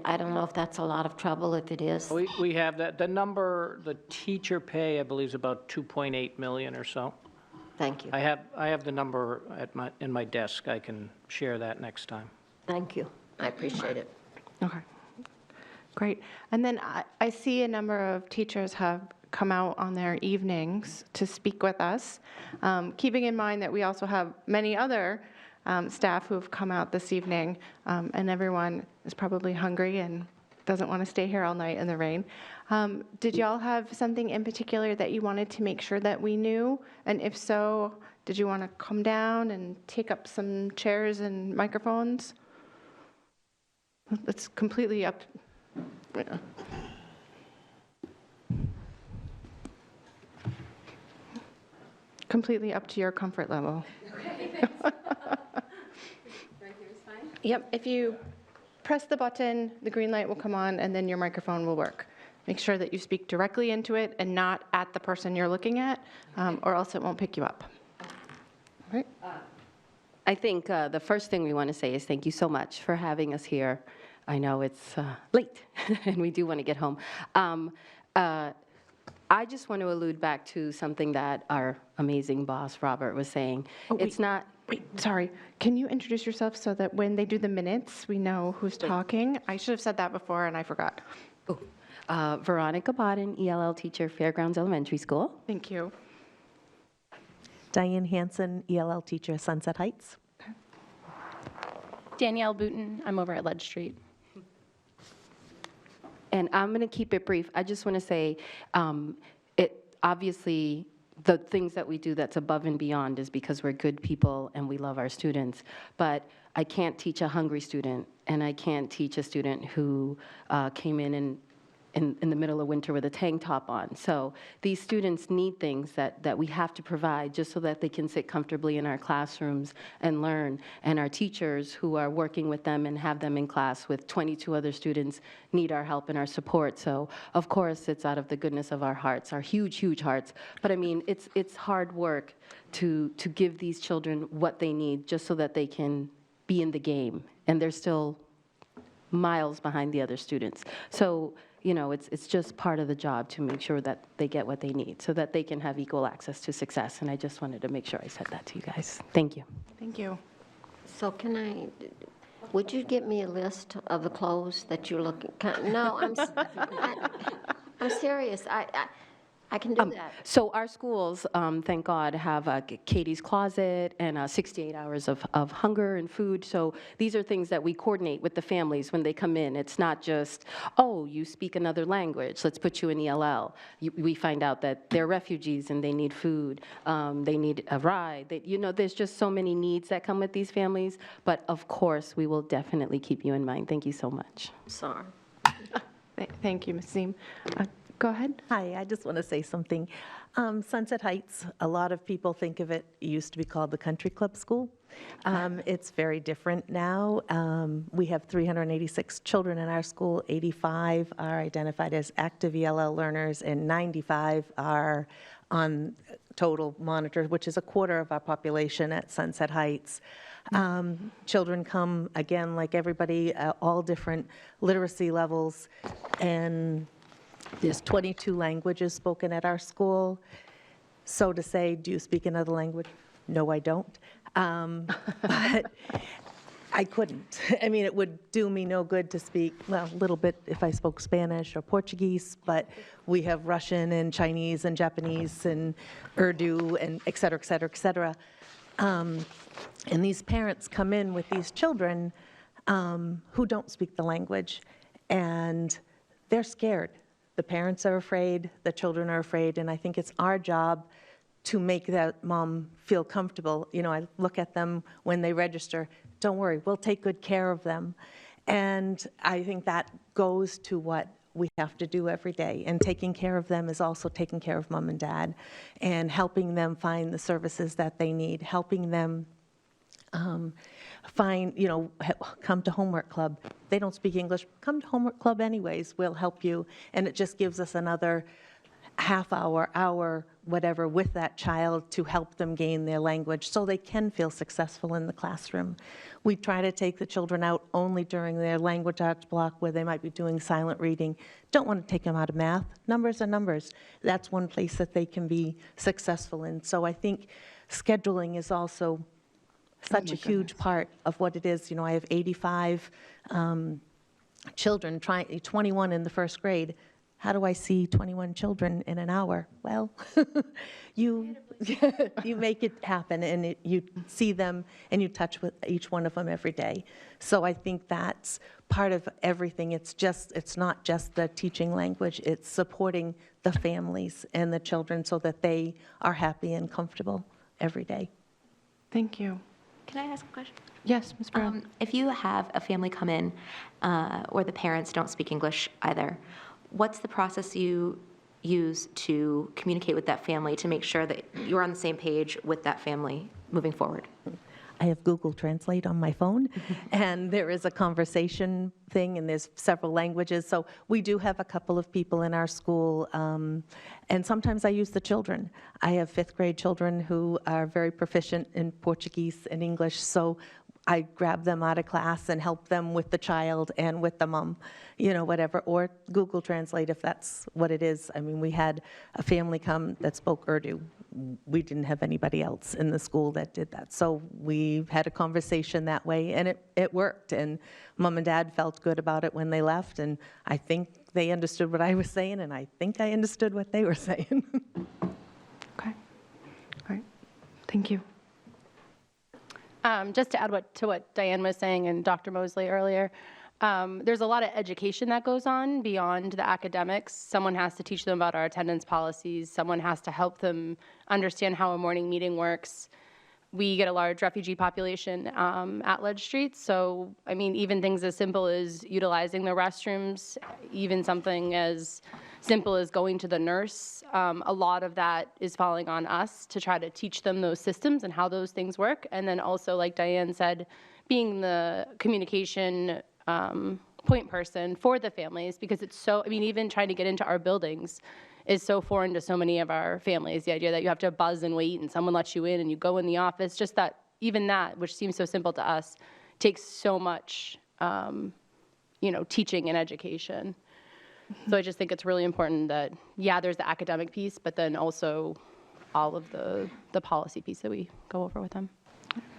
I don't know if that's a lot of trouble. If it is, we have that. The number, the teacher pay, I believe, is about 2.8 million or so. thank you. I have the number in my desk. I can share that next time. Thank you. I appreciate it. Okay, great. And then I see a number of teachers have come out on their evenings to speak with us, keeping in mind that we also have many other staff who have come out this evening, and everyone is probably hungry and doesn't want to stay here all night in the rain. Did y'all have something in particular that you wanted to make sure that we knew? And if so, did you want to come down and take up some chairs and microphones? It's completely up. Completely up to your comfort level. Yep, if you press the button, the green light will come on, and then your microphone will work. Make sure that you speak directly into it and not at the person you're looking at, or else it won't pick you up. All right? I think the first thing we want to say is thank you so much for having us here. I know it's late, and we do want to get home. I just want to allude back to something that our amazing boss, Robert, was saying. It's not... Wait, sorry. Can you introduce yourself so that when they do the minutes, we know who's talking? I should have said that before, and I forgot. Veronica Bodden, ELL teacher, Fairgrounds Elementary School. Thank you. Diane Hansen, ELL teacher, Sunset Heights. Danielle Booton. I'm over at Ledge Street. And I'm going to keep it brief. I just want to say, obviously, the things that we do that's above and beyond is because we're good people and we love our students. But I can't teach a hungry student, and I can't teach a student who came in the middle of winter with a tank top on. So these students need things that we have to provide just so that they can sit comfortably in our classrooms and learn. And our teachers who are working with them and have them in class with 22 other students need our help and our support. So of course, it's out of the goodness of our hearts, our huge, huge hearts. But I mean, it's hard work to give these children what they need just so that they can be in the game. And they're still miles behind the other students. So, you know, it's just part of the job to make sure that they get what they need so that they can have equal access to success. And I just wanted to make sure I said that to you guys. Thank you. Thank you. So would you give me a list of the clothes that you're looking, no, I'm serious. I can do that. So our schools, thank God, have Katie's Closet and 68 hours of hunger and food. So these are things that we coordinate with the families when they come in. It's not just, oh, you speak another language, let's put you in ELL. We find out that they're refugees and they need food, they need a ride. You know, there's just so many needs that come with these families. But of course, we will definitely keep you in mind. Thank you so much. Sorry. Thank you, Ms. Ziem. Go ahead. Hi, I just want to say something. Sunset Heights, a lot of people think of it, used to be called the Country Club School. It's very different now. We have 386 children in our school. 85 are identified as active ELL learners, and 95 are on total monitor, which is a quarter of our population at Sunset Heights. Children come, again, like everybody, all different literacy levels, and there's 22 languages spoken at our school. So to say, do you speak another language? No, I don't. But I couldn't. I mean, it would do me no good to speak, well, a little bit if I spoke Spanish or Portuguese, but we have Russian and Chinese and Japanese and Urdu and et cetera, et cetera, et cetera. And these parents come in with these children who don't speak the language, and they're scared. The parents are afraid, the children are afraid, and I think it's our job to make that mom feel comfortable. You know, I look at them when they register, don't worry, we'll take good care of them. And I think that goes to what we have to do every day. And taking care of them is also taking care of mom and dad and helping them find the services that they need, helping them find, you know, come to homework club. They don't speak English, come to homework club anyways, we'll help you. And it just gives us another half hour, whatever, with that child to help them gain their language so they can feel successful in the classroom. We try to take the children out only during their language arts block where they might be doing silent reading. Don't want to take them out of math. Numbers are numbers. That's one place that they can be successful in. So I think scheduling is also such a huge part of what it is. You know, I have 85 children, 21 in the first grade. How do I see 21 children in an hour? Well, you make it happen, and you see them, and you touch with each one of them every day. So I think that's part of everything. It's not just the teaching language, it's supporting the families and the children so that they are happy and comfortable every day. Thank you. Can I ask a question? Yes, Ms. Brown. If you have a family come in or the parents don't speak English either, what's the process you use to communicate with that family to make sure that you're on the same page with that family moving forward? I have Google Translate on my phone, and there is a conversation thing, and there's several languages. So we do have a couple of people in our school, and sometimes I use the children. I have fifth grade children who are very proficient in Portuguese and English, so I grab them out of class and help them with the child and with the mom, you know, whatever, or Google Translate if that's what it is. I mean, we had a family come that spoke Urdu. We didn't have anybody else in the school that did that. So we had a conversation that way, and it worked. And mom and dad felt good about it when they left, and I think they understood what I was saying, and I think I understood what they were saying. Okay. All right. Thank you. Just to add to what Diane was saying and Dr. Mosley earlier, there's a lot of education that goes on beyond the academics. Someone has to teach them about our attendance policies. Someone has to help them understand how a morning meeting works. We get a large refugee population at Ledge Street, so, I mean, even things as simple as utilizing the restrooms, even something as simple as going to the nurse, a lot of that is falling on us to try to teach them those systems and how those things work. And then also, like Diane said, being the communication point person for the families, because it's so, I mean, even trying to get into our buildings is so foreign to so many of our families. The idea that you have to buzz and wait and someone lets you in and you go in the office, just that, even that, which seems so simple to us, takes so much, teaching and education. So I just think it's really important that, yeah, there's the academic piece, but then also all of the policy piece that we go over with them.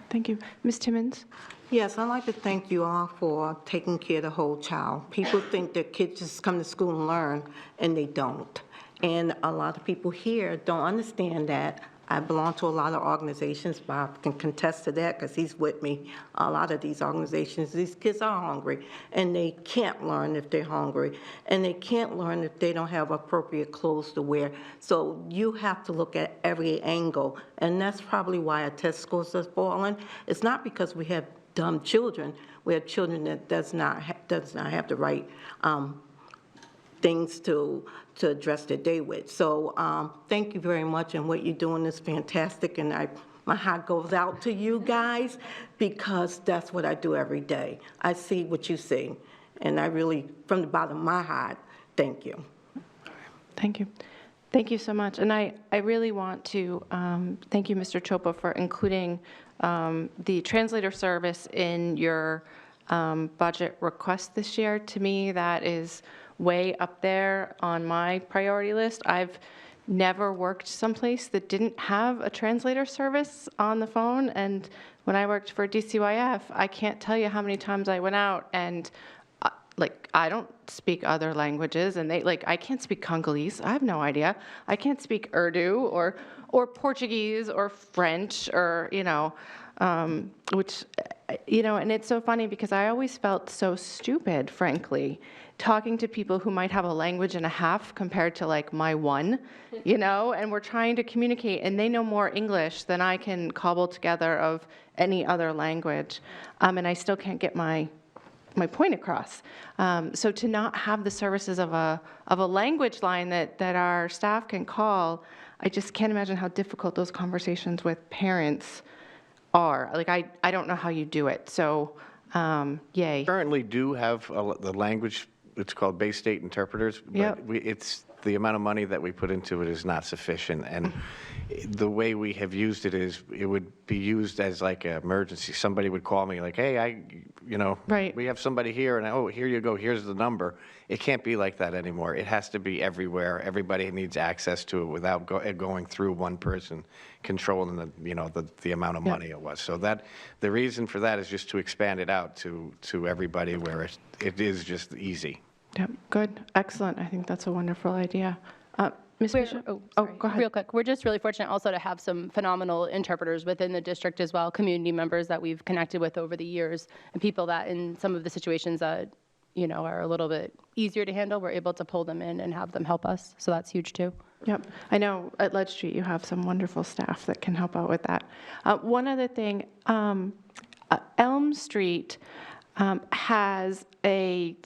Thank you. Ms. Timmons? Yes, I'd like to thank you all for taking care of the whole child. People think that kids just come to school and learn, and they don't. And a lot of people here don't understand that. I belong to a lot of organizations. Bob can contest to that because he's with me. A lot of these organizations, these kids are hungry, and they can't learn if they're hungry, and they can't learn if they don't have appropriate clothes to wear. So you have to look at every angle, and that's probably why our test scores are falling. It's not because we have dumb children. We have children that does not have the right things to address their day with. So thank you very much, and what you're doing is fantastic, and my heart goes out to you guys, because that's what I do every day. I see what you see, and I really, from the bottom of my heart, thank you. Thank you. Thank you so much. And I really want to thank you, Mr. Choppa, for including the translator service in your budget request this year. To me, that is way up there on my priority list. I've never worked someplace that didn't have a translator service on the phone, and when I worked for DCYF, I can't tell you how many times I went out and I don't speak other languages, and I can't speak Congolese. I have no idea. I can't speak Urdu or Portuguese or French or, which, and it's so funny because I always felt so stupid, frankly, talking to people who might have a language and a half compared to my one, and we're trying to communicate, and they know more English than I can cobble together of any other language, and I still can't get my point across. So to not have the services of a language line that our staff can call, I just can't imagine how difficult those conversations with parents are. I don't know how you do it. So, yay. Currently do have the language, it's called Bay State interpreters, but Yep. it's the amount of money that we put into it is not sufficient. And the way we have used it is it would be used as an emergency. Somebody would call me hey, Right. we have somebody here, and oh, here you go, here's the number. It can't be like that anymore. It has to be everywhere. Everybody needs access to it without going through one person controlling the amount of money it was. So the reason for that is just to expand it out to everybody where it is just easy. Yep, good, excellent. I think that's a wonderful idea. Ms. Bishop? Oh, Oh, sorry. go ahead. Real quick, we're just really fortunate also to have some phenomenal interpreters within the district as well, community members that we've connected with over the years, and people that in some of the situations that, are a little bit easier to handle, we're able to pull them in and have them help us. So that's huge too. Yep. I know at Ledge Street you have some wonderful staff that can help out with that. One other thing, Elm Street has a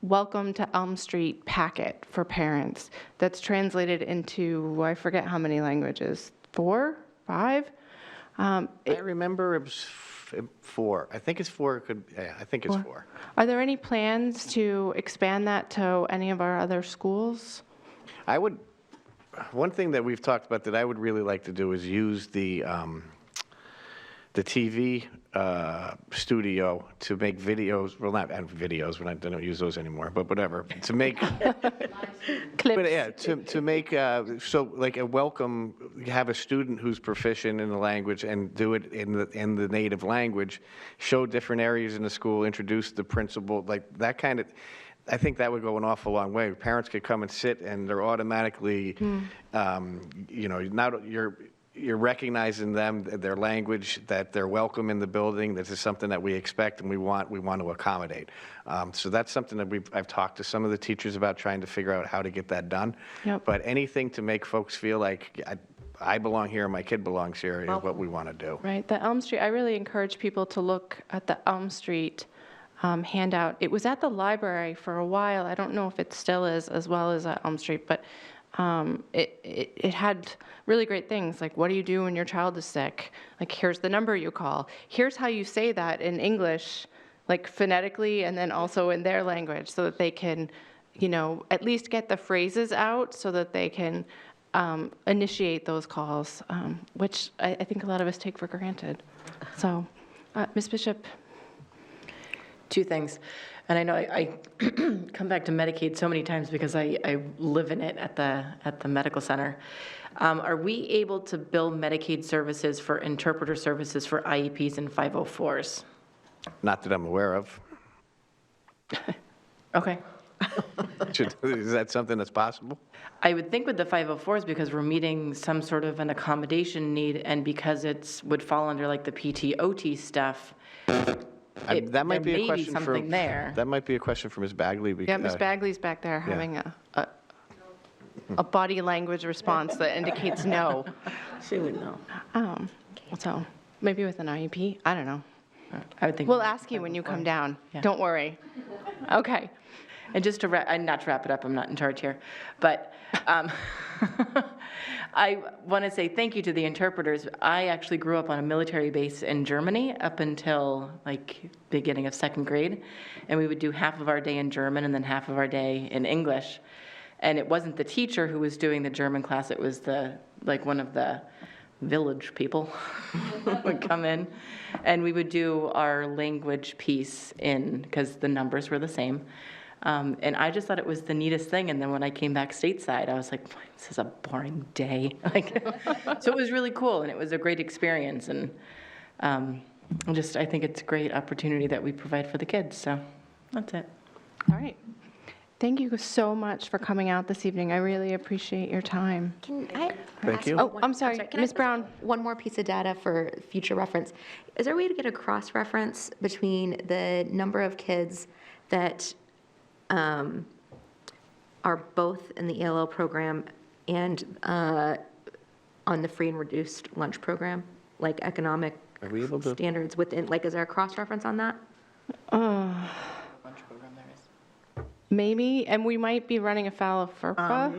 welcome to Elm Street packet for parents that's translated into, I forget how many languages, 4, 5? I remember it was 4. I think it's 4. I think it's 4. Are there any plans to expand that to any of our other schools? One thing that we've talked about that I would really like to do is use the TV studio to make videos. Well, not videos. We don't use those anymore. But whatever. To make Clips. But yeah, to make so a welcome. Have a student who's proficient in the language and do it in the native language. Show different areas in the school. Introduce the principal. That kind of. I think that would go an awful long way. Parents could come and sit, and they're automatically, you're recognizing them, their language, that they're welcome in the building. This is something that we expect and we want to accommodate. So that's something that I've talked to some of the teachers about, trying to figure out how to get that done. Yep. But anything to make folks feel like I belong here, my kid belongs here, is what we want to do. Right, the Elm Street, I really encourage people to look at the Elm Street handout. It was at the library for a while. I don't know if it still is as well as at Elm Street, but it had really great things, like what do you do when your child is sick? Like, here's the number you call. Here's how you say that in English, like phonetically, and then also in their language, so that they can, at least get the phrases out so that they can initiate those calls, which I think a lot of us take for granted. So, Ms. Bishop. Two things. And I know I come back to Medicaid so many times because I live in it at the medical center. Are we able to bill Medicaid services for interpreter services for IEPs and 504s? Not that I'm aware of. Okay. Is that something that's possible? I would think with the 504s, because we're meeting some sort of an accommodation need, and because would fall under like the PT/OT stuff. That might be there a may question for something there. That might be a question for Ms. Bagley. Yeah, Ms. Bagley's back there having a body language response that indicates no. She would know. So maybe with an IEP, I don't know. I would think. We'll ask you when you come down. Yeah. Don't worry. Okay. And just to not to wrap it up, I'm not in charge here, but I want to say thank you to the interpreters. I actually grew up on a military base in Germany up until like beginning of second grade, and we would do half of our day in German and then half of our day in English. And it wasn't the teacher who was doing the German class, it was one of the village people would come in, and we would do our language piece because the numbers were the same. And I just thought it was the neatest thing. And then when I came back stateside, I was like, this is a boring day. So it was really cool, and it was a great experience. And I think it's a great opportunity that we provide for the kids. So that's it. All right. Thank you so much for coming out this evening. I really appreciate your time. Can I Thank you. Oh, I'm sorry, Can I Ms. ask Brown. one more piece of data for future reference? Is there a way to get a cross-reference between the number of kids that are both in the ELL program and on the free and reduced lunch program, like economic Are we able to? standards within, is there a cross-reference on that? Maybe, and we might be running afoul of FERPA.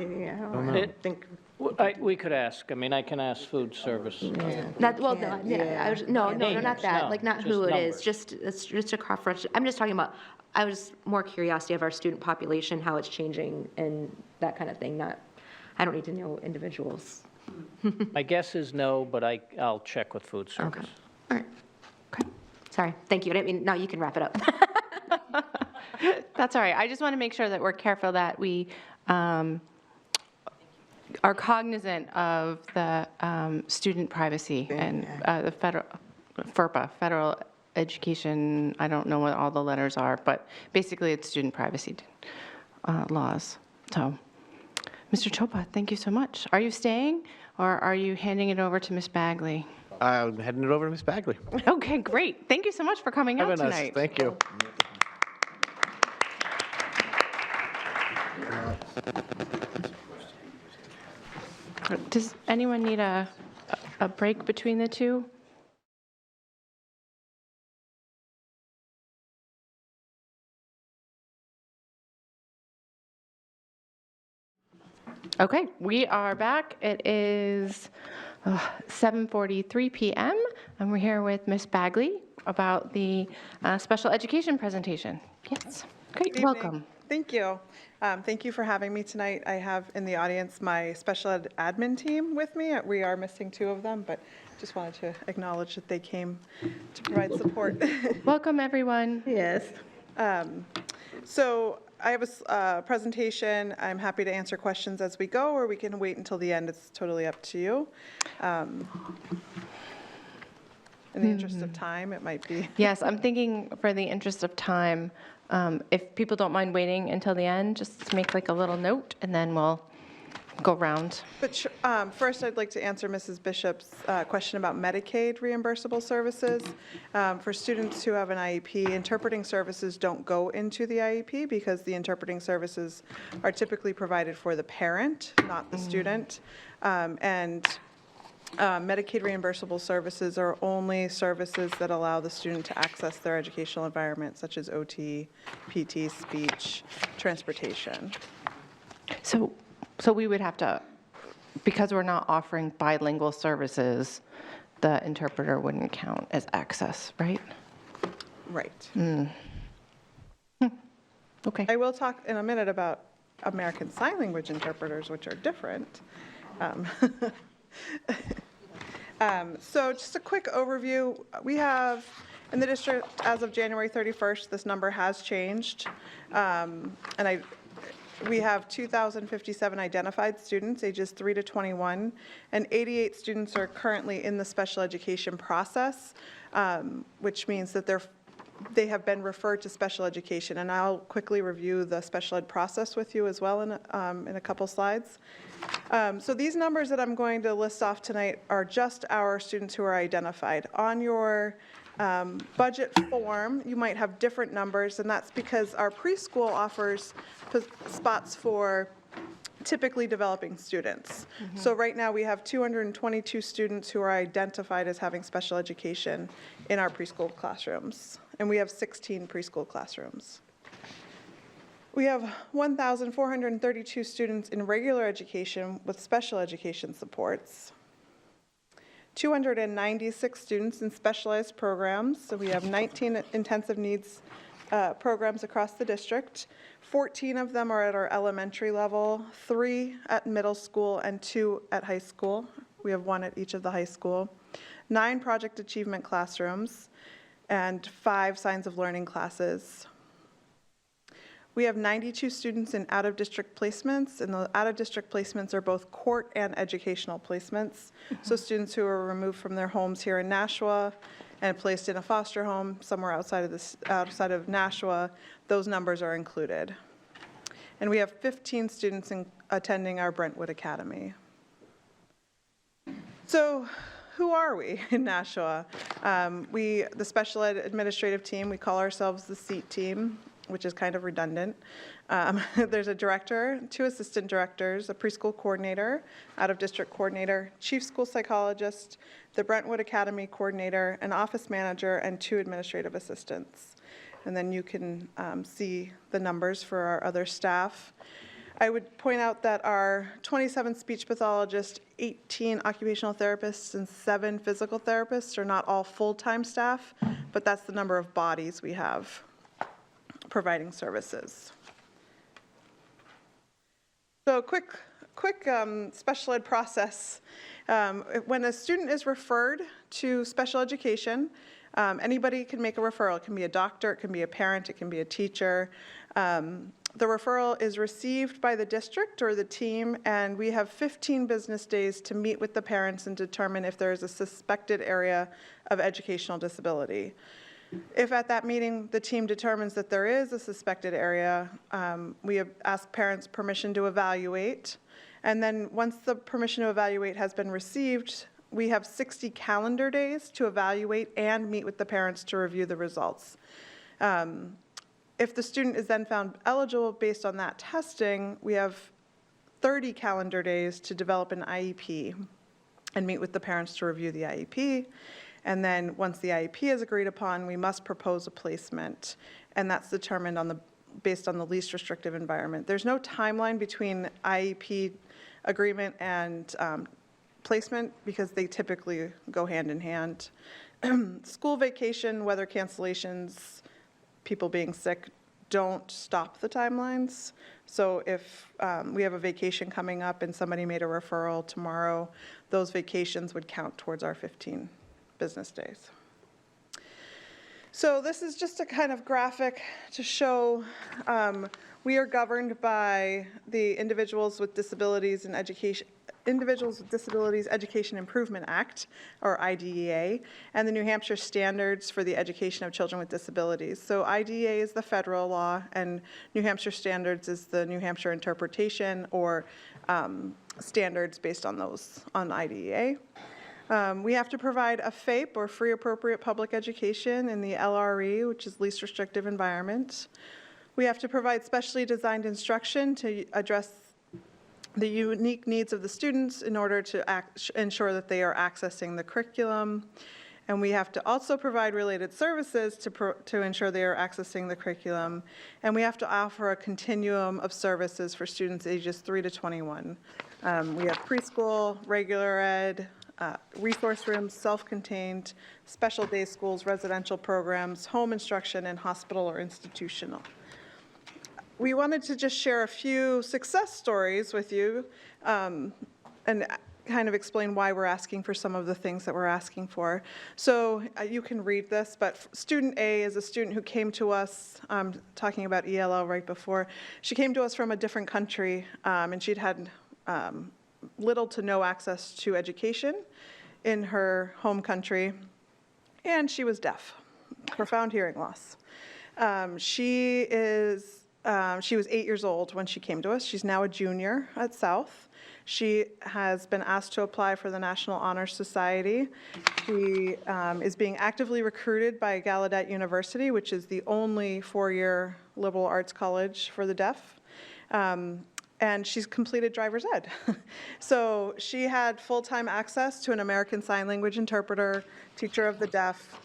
We could ask. I mean, I can ask food service. Not, well, no, not Names, that, no, not who just it is, numbers. it's just a cross-reference. I'm just talking about, I was more curiosity of our student population, how it's changing and that kind of thing, I don't need to know individuals. My guess is no, but I'll check with food service. Okay, all right. Okay, sorry, thank you, I didn't mean, no, you can wrap it up. That's all right. I just want to make sure that we're careful that we are cognizant of the student privacy and the federal, FERPA, Federal Education, I don't know what all the letters are, but basically it's student privacy laws. So, Mr. Choppa, thank you so much. Are you staying, or are you handing it over to Ms. Bagley? I'm heading it over to Ms. Bagley. Okay, great. Thank you so much for coming out Have a nice- tonight. Thank you. Does anyone need a break between the two? Okay, we are back. It is 7:43 p.m. and we're here with Ms. Bagley about the special education presentation. Yes, great, Good evening. welcome. Thank you. Thank you for having me tonight. I have in the audience my special ed admin team with me. We are missing two of them, but just wanted to acknowledge that they came to provide support. Welcome, everyone. Yes. So I have a presentation. I'm happy to answer questions as we go, or we can wait until the end. It's totally up to you. In the interest of time, it might be. Yes, I'm thinking for the interest of time, if people don't mind waiting until the end, just make like a little note, and then we'll go round. But first, I'd like to answer Mrs. Bishop's question about Medicaid reimbursable services. For students who have an IEP, interpreting services don't go into the IEP because the interpreting services are typically provided for the parent, not the student. And Medicaid reimbursable services are only services that allow the student to access their educational environment, such as OT, PT, speech, transportation. So we would have to, because we're not offering bilingual services, the interpreter wouldn't count as access, right? Right. Okay. I will talk in a minute about American Sign Language interpreters, which are different. So just a quick overview. We have in the district, as of January 31st, this number has changed. We have 2,057 identified students, ages 3 to 21, and 88 students are currently in the special education process, which means that they have been referred to special education. And I'll quickly review the special ed process with you as well in a couple slides. So these numbers that I'm going to list off tonight are just our students who are identified. On your budget form, you might have different numbers, and that's because our preschool offers spots for typically developing students. So right now we have 222 students who are identified as having special education in our preschool classrooms, and we have 16 preschool classrooms. We have 1,432 students in regular education with special education supports. 296 students in specialized programs. So we have 19 intensive needs programs across the district. 14 of them are at our elementary level, 3 at middle school, and 2 at high school. We have 1 at each of the high school. 9 project achievement classrooms, and 5 signs of learning classes. We have 92 students in out-of-district placements, and the out-of-district placements are both court and educational placements. So students who are removed from their homes here in Nashua and placed in a foster home somewhere outside of Nashua, those numbers are included. And we have 15 students attending our Brentwood Academy. So who are we in Nashua? The special ed administrative team, we call ourselves the SEAT team, which is kind of redundant. There's a director, 2 assistant directors, a preschool coordinator, out-of-district coordinator, chief school psychologist, the Brentwood Academy coordinator, an office manager, and 2 administrative assistants. And then you can see the numbers for our other staff. I would point out that our 27 speech pathologists, 18 occupational therapists, and 7 physical therapists are not all full-time staff, but that's the number of bodies we have providing services. So quick special ed process. When a student is referred to special education, anybody can make a referral. It can be a doctor, it can be a parent, it can be a teacher. The referral is received by the district or the team, and we have 15 business days to meet with the parents and determine if there is a suspected area of educational disability. If at that meeting the team determines that there is a suspected area, we ask parents permission to evaluate. And then once the permission to evaluate has been received, we have 60 calendar days to evaluate and meet with the parents to review the results. If the student is then found eligible based on that testing, we have 30 calendar days to develop an IEP and meet with the parents to review the IEP. And then once the IEP is agreed upon, we must propose a placement, and that's determined based on the least restrictive environment. There's no timeline between IEP agreement and placement because they typically go hand in hand. School vacation, weather cancellations, people being sick don't stop the timelines. So if we have a vacation coming up and somebody made a referral tomorrow, those vacations would count towards our 15 business days. So this is just a kind of graphic to show we are governed by the Individuals with Disabilities Education Improvement Act, or IDEA, and the New Hampshire Standards for the Education of Children with Disabilities. So IDEA is the federal law, and New Hampshire Standards is the New Hampshire interpretation or standards based on those, on IDEA. We have to provide a FAPE, or free appropriate public education, in the LRE, which is least restrictive environment. We have to provide specially designed instruction to address the unique needs of the students in order to ensure that they are accessing the curriculum. And we have to also provide related services to ensure they are accessing the curriculum. And we have to offer a continuum of services for students ages 3 to 21. We have preschool, regular ed, resource rooms, self-contained, special day schools, residential programs, home instruction, and hospital or institutional. We wanted to just share a few success stories with you and kind of explain why we're asking for some of the things that we're asking for. So you can read this, but student A is a student who came to us, talking about ELL right before. She came to us from a different country, and she'd had little to no access to education in her home country, and she was deaf, profound hearing loss. She was 8 years old when she came to us. She's now a junior at South. She has been asked to apply for the National Honor Society. She is being actively recruited by Gallaudet University, which is the only four-year liberal arts college for the deaf. And she's completed driver's ed. So she had full-time access to an American Sign Language interpreter, teacher of the deaf.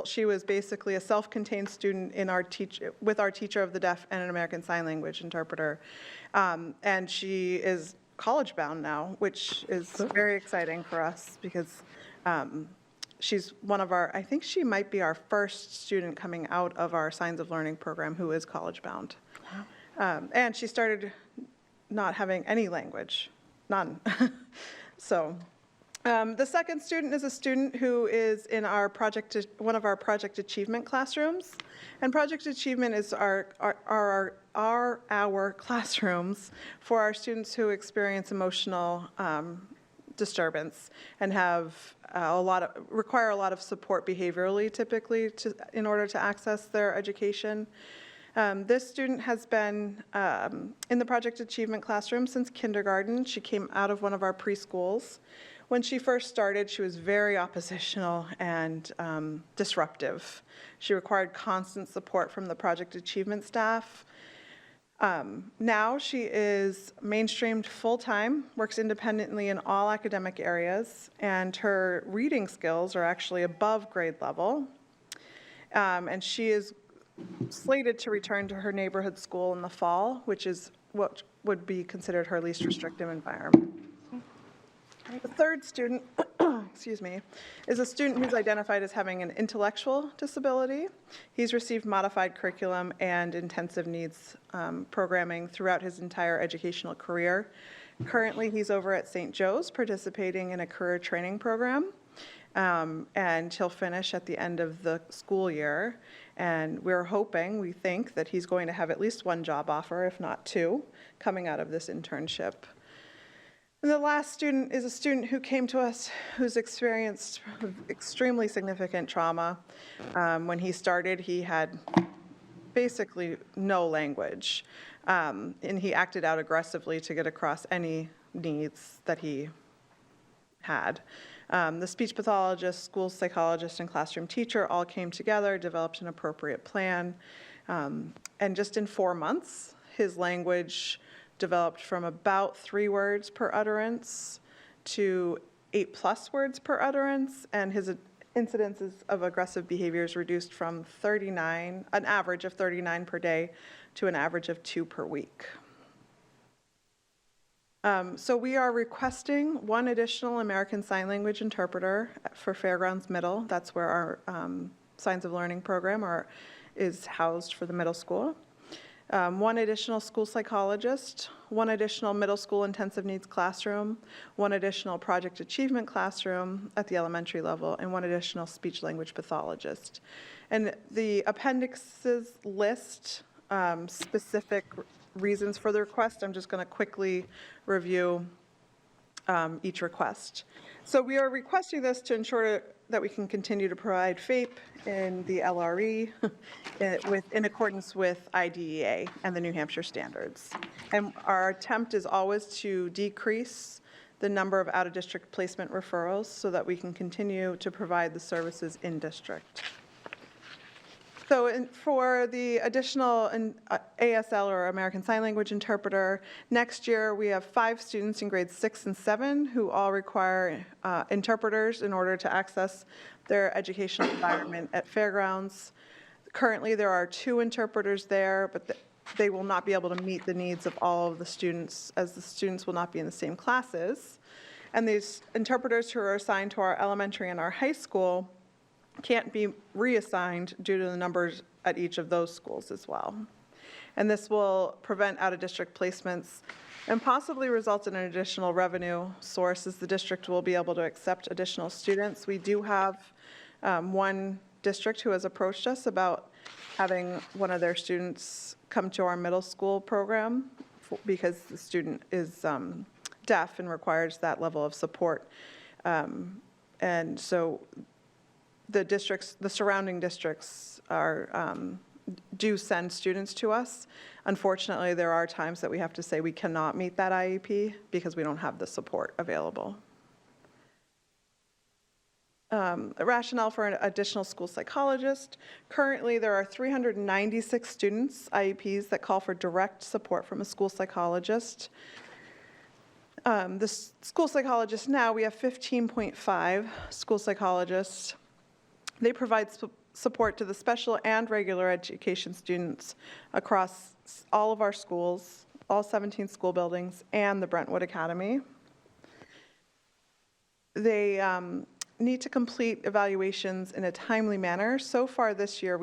She was basically a self-contained student in with our teacher of the deaf and an American Sign Language interpreter. And she is college-bound now, which is very exciting for us because she's one of our, I think she might be our first student coming out of our Signs of Learning program who is college-bound. And she started not having any language, none. So the second student is a student who is in our one of our project achievement classrooms. And project achievement is our classrooms for our students who experience emotional disturbance and require a lot of support behaviorally, typically, in order to access their education. This student has been in the Project Achievement classroom since kindergarten. She came out of one of our preschools. When she first started, she was very oppositional and disruptive. She required constant support from the Project Achievement staff. Now she is mainstreamed full-time, works independently in all academic areas, and her reading skills are actually above grade level. And she is slated to return to her neighborhood school in the fall, which is what would be considered her least restrictive environment. The third student, excuse me, is a student who's identified as having an intellectual disability. He's received modified curriculum and intensive needs programming throughout his entire educational career. Currently, he's over at St. Joe's participating in a career training program, and he'll finish at the end of the school year. And we think that he's going to have at least one job offer, if not two, coming out of this internship. And the last student is a student who came to us who's experienced extremely significant trauma. When he started, he had basically no language, and he acted out aggressively to get across any needs that he had. The speech pathologist, school psychologist, and classroom teacher all came together, developed an appropriate plan, and just in 4 months, his language developed from about 3 words per utterance to 8+ words per utterance, and his incidences of aggressive behaviors reduced from an average of 39 per day, to an average of 2 per week. So we are requesting one additional American Sign Language interpreter for Fairgrounds Middle. That's where our Signs of Learning program is housed for the middle school. One additional school psychologist, one additional middle school intensive needs classroom, one additional project achievement classroom at the elementary level, and one additional speech language pathologist. And the appendixes list specific reasons for the request. I'm just going to quickly review each request. So we are requesting this to ensure that we can continue to provide FAPE in the LRE in accordance with IDEA and the New Hampshire standards. And our attempt is always to decrease the number of out-of-district placement referrals so that we can continue to provide the services in district. So for the additional ASL or American Sign Language interpreter, next year we have 5 students in grades 6 and 7 who all require interpreters in order to access their educational environment at fairgrounds. Currently there are 2 interpreters there, but they will not be able to meet the needs of all of the students, as the students will not be in the same classes. And these interpreters who are assigned to our elementary and our high school can't be reassigned due to the numbers at each of those schools as well. And this will prevent out-of-district placements and possibly result in an additional revenue source, as the district will be able to accept additional students. We do have one district who has approached us about having one of their students come to our middle school program because the student is deaf and requires that level of support. And so the surrounding districts do send students to us. Unfortunately, there are times that we have to say we cannot meet that IEP because we don't have the support available. A rationale for an additional school psychologist. Currently, there are 396 students, IEPs, that call for direct support from a school psychologist. The school psychologists now, we have 15.5 school psychologists. They provide support to the special and regular education students across all of our schools, all 17 school buildings, and the Brentwood Academy. They need to complete evaluations in a timely manner. So far this year,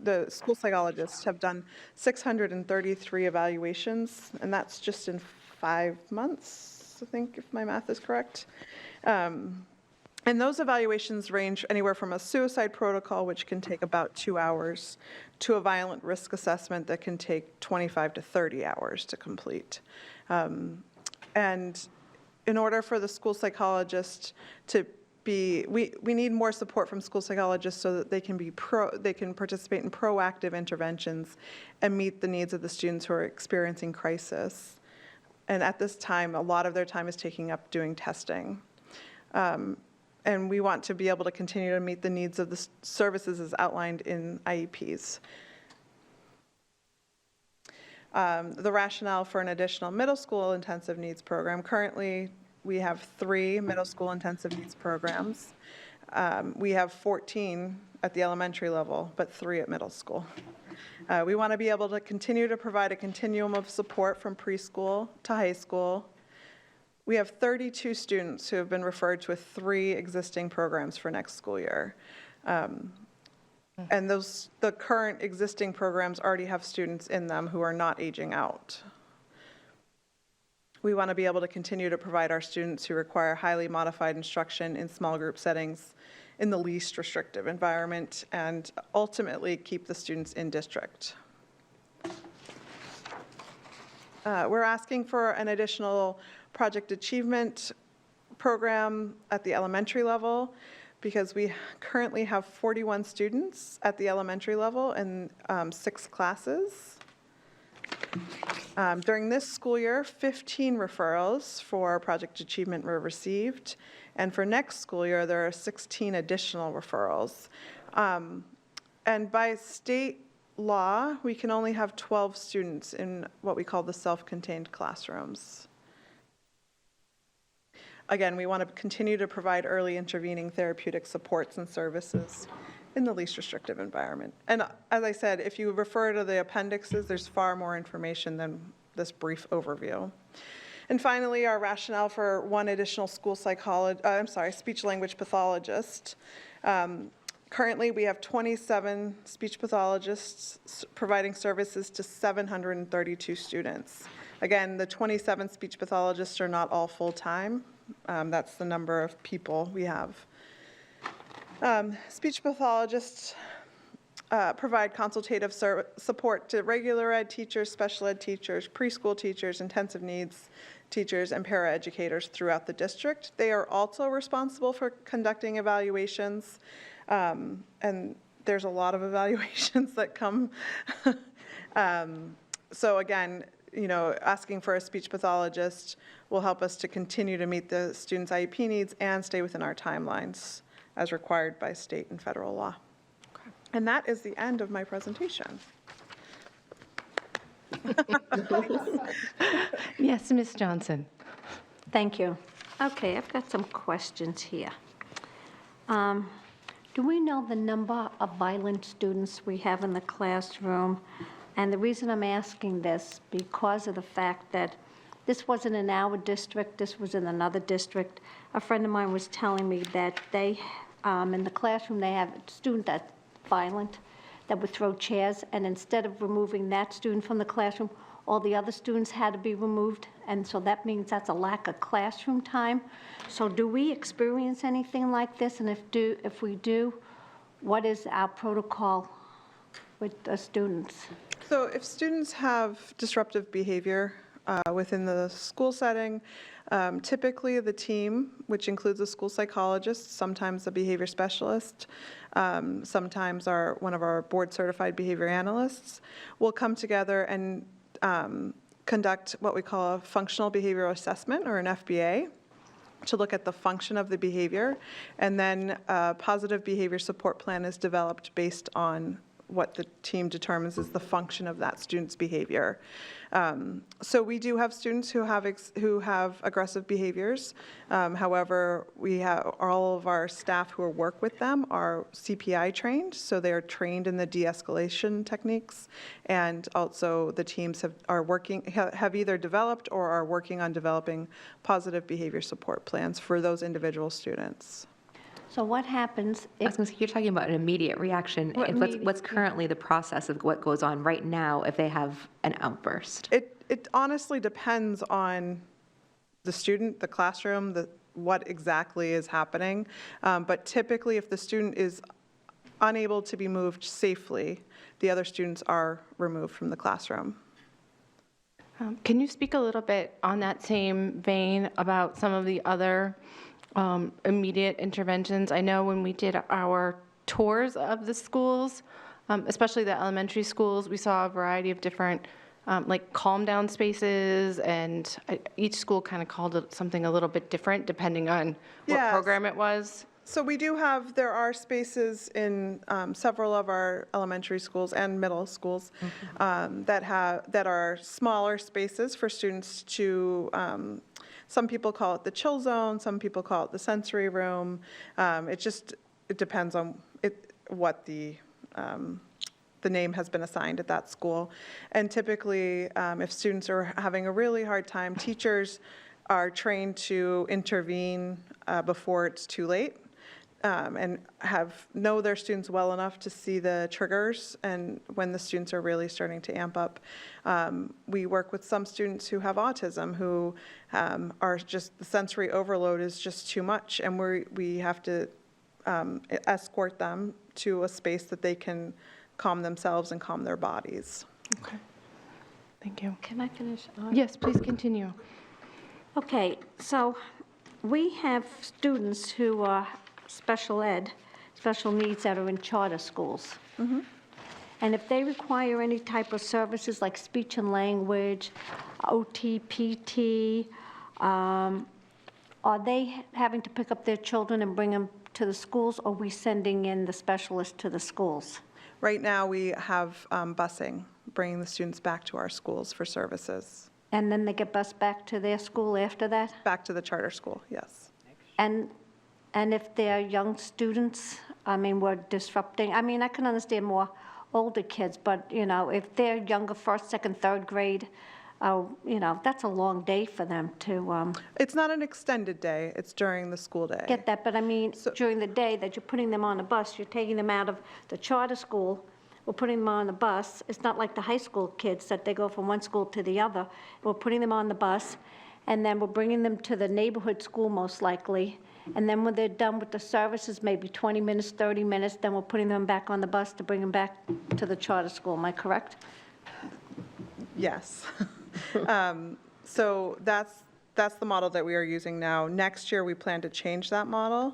the school psychologists have done 633 evaluations, and that's just in 5 months, I think, if my math is correct. And those evaluations range anywhere from a suicide protocol, which can take about 2 hours, to a violent risk assessment that can take 25 to 30 hours to complete. And in order for the school psychologist to we need more support from school psychologists so that they can participate in proactive interventions and meet the needs of the students who are experiencing crisis. And at this time, a lot of their time is taking up doing testing. And we want to be able to continue to meet the needs of the services as outlined in IEPs. The rationale for an additional middle school intensive needs program. Currently, we have 3 middle school intensive needs programs. We have 14 at the elementary level, but 3 at middle school. We want to be able to continue to provide a continuum of support from preschool to high school. We have 32 students who have been referred to 3 existing programs for next school year. And the current existing programs already have students in them who are not aging out. We want to be able to continue to provide our students who require highly modified instruction in small group settings in the least restrictive environment, and ultimately keep the students in district. We're asking for an additional project achievement program at the elementary level because we currently have 41 students at the elementary level in 6 classes. During this school year, 15 referrals for project achievement were received, and for next school year, there are 16 additional referrals. And by state law, we can only have 12 students in what we call the self-contained classrooms. Again, we want to continue to provide early intervening therapeutic supports and services in the least restrictive environment. And as I said, if you refer to the appendixes, there's far more information than this brief overview. And finally, our rationale for one additional school speech language pathologist. Currently, we have 27 speech pathologists providing services to 732 students. Again, the 27 speech pathologists are not all full-time. That's the number of people we have. Speech pathologists provide consultative support to regular ed teachers, special ed teachers, preschool teachers, intensive needs teachers, and paraeducators throughout the district. They are also responsible for conducting evaluations, and there's a lot of evaluations that come. So again, asking for a speech pathologist will help us to continue to meet the students' IEP needs and stay within our timelines as required by state and federal law. And that is the end of my presentation. Yes, Ms. Johnson. Thank you. Okay, I've got some questions here. Do we know the number of violent students we have in the classroom? And the reason I'm asking this, because of the fact that this wasn't in our district, this was in another district. A friend of mine was telling me that they, in the classroom, they have a student that's violent, that would throw chairs, and instead of removing that student from the classroom, all the other students had to be removed, and so that means that's a lack of classroom time. So do we experience anything like this? And if we do, what is our protocol with the students? So if students have disruptive behavior within the school setting, typically the team, which includes a school psychologist, sometimes a behavior specialist, sometimes one of our board-certified behavior analysts, will come together and conduct what we call a functional behavioral assessment, or an FBA, to look at the function of the behavior. And then a positive behavior support plan is developed based on what the team determines is the function of that student's behavior. So we do have students who have aggressive behaviors. However, we have all of our staff who work with them are CPI trained, so they are trained in the de-escalation techniques. And also the teams have either developed or are working on developing positive behavior support plans for those individual students. So what happens I was if, going to say, you're talking about an immediate reaction. What's currently the process of what goes on right now if they have an outburst? It honestly depends on the student, the classroom, what exactly is happening. But typically, if the student is unable to be moved safely, the other students are removed from the classroom. Can you speak a little bit on that same vein about some of the other immediate interventions? I know when we did our tours of the schools, especially the elementary schools, we saw a variety of different like calm down spaces, and each school kind of called it something a little bit different depending on what Yes. program it was. So there are spaces in several of our elementary schools and middle schools that are smaller spaces for students to, some people call it the chill zone, some people call it the sensory room. It depends on what the name has been assigned at that school. And typically, if students are having a really hard time, teachers are trained to intervene before it's too late. And know their students well enough to see the triggers and when the students are really starting to amp up. We work with some students who have autism who are just, the sensory overload is just too much, and we have to escort them to a space that they can calm themselves and calm their bodies. Okay. Thank you. can I finish? Yes, please continue. Okay, so we have students who are special needs that are in charter schools. And if they require any type of services like speech and language, OT, PT, are they having to pick up their children and bring them to the schools, or are we sending in the specialist to the schools? Right now, we have busing, bringing the students back to our schools for services. And then they get bused back to their school after that? Back to the charter school, yes. And if they're young students, I mean, we're disrupting, I mean, I can understand more older kids, but, if they're younger, first, second, third grade, that's a long day for them to It's not an extended day, it's during the school day. get that. But I mean, during the day that you're putting them on a bus, you're taking them out of the charter school, we're putting them on the bus. It's not like the high school kids that they go from one school to the other. We're putting them on the bus, and then we're bringing them to the neighborhood school most likely. And then when they're done with the services, maybe 20 minutes, 30 minutes, then we're putting them back on the bus to bring them back to the charter school. Am I correct? Yes. So that's that's the model that we are using now. Next year, we plan to change that model.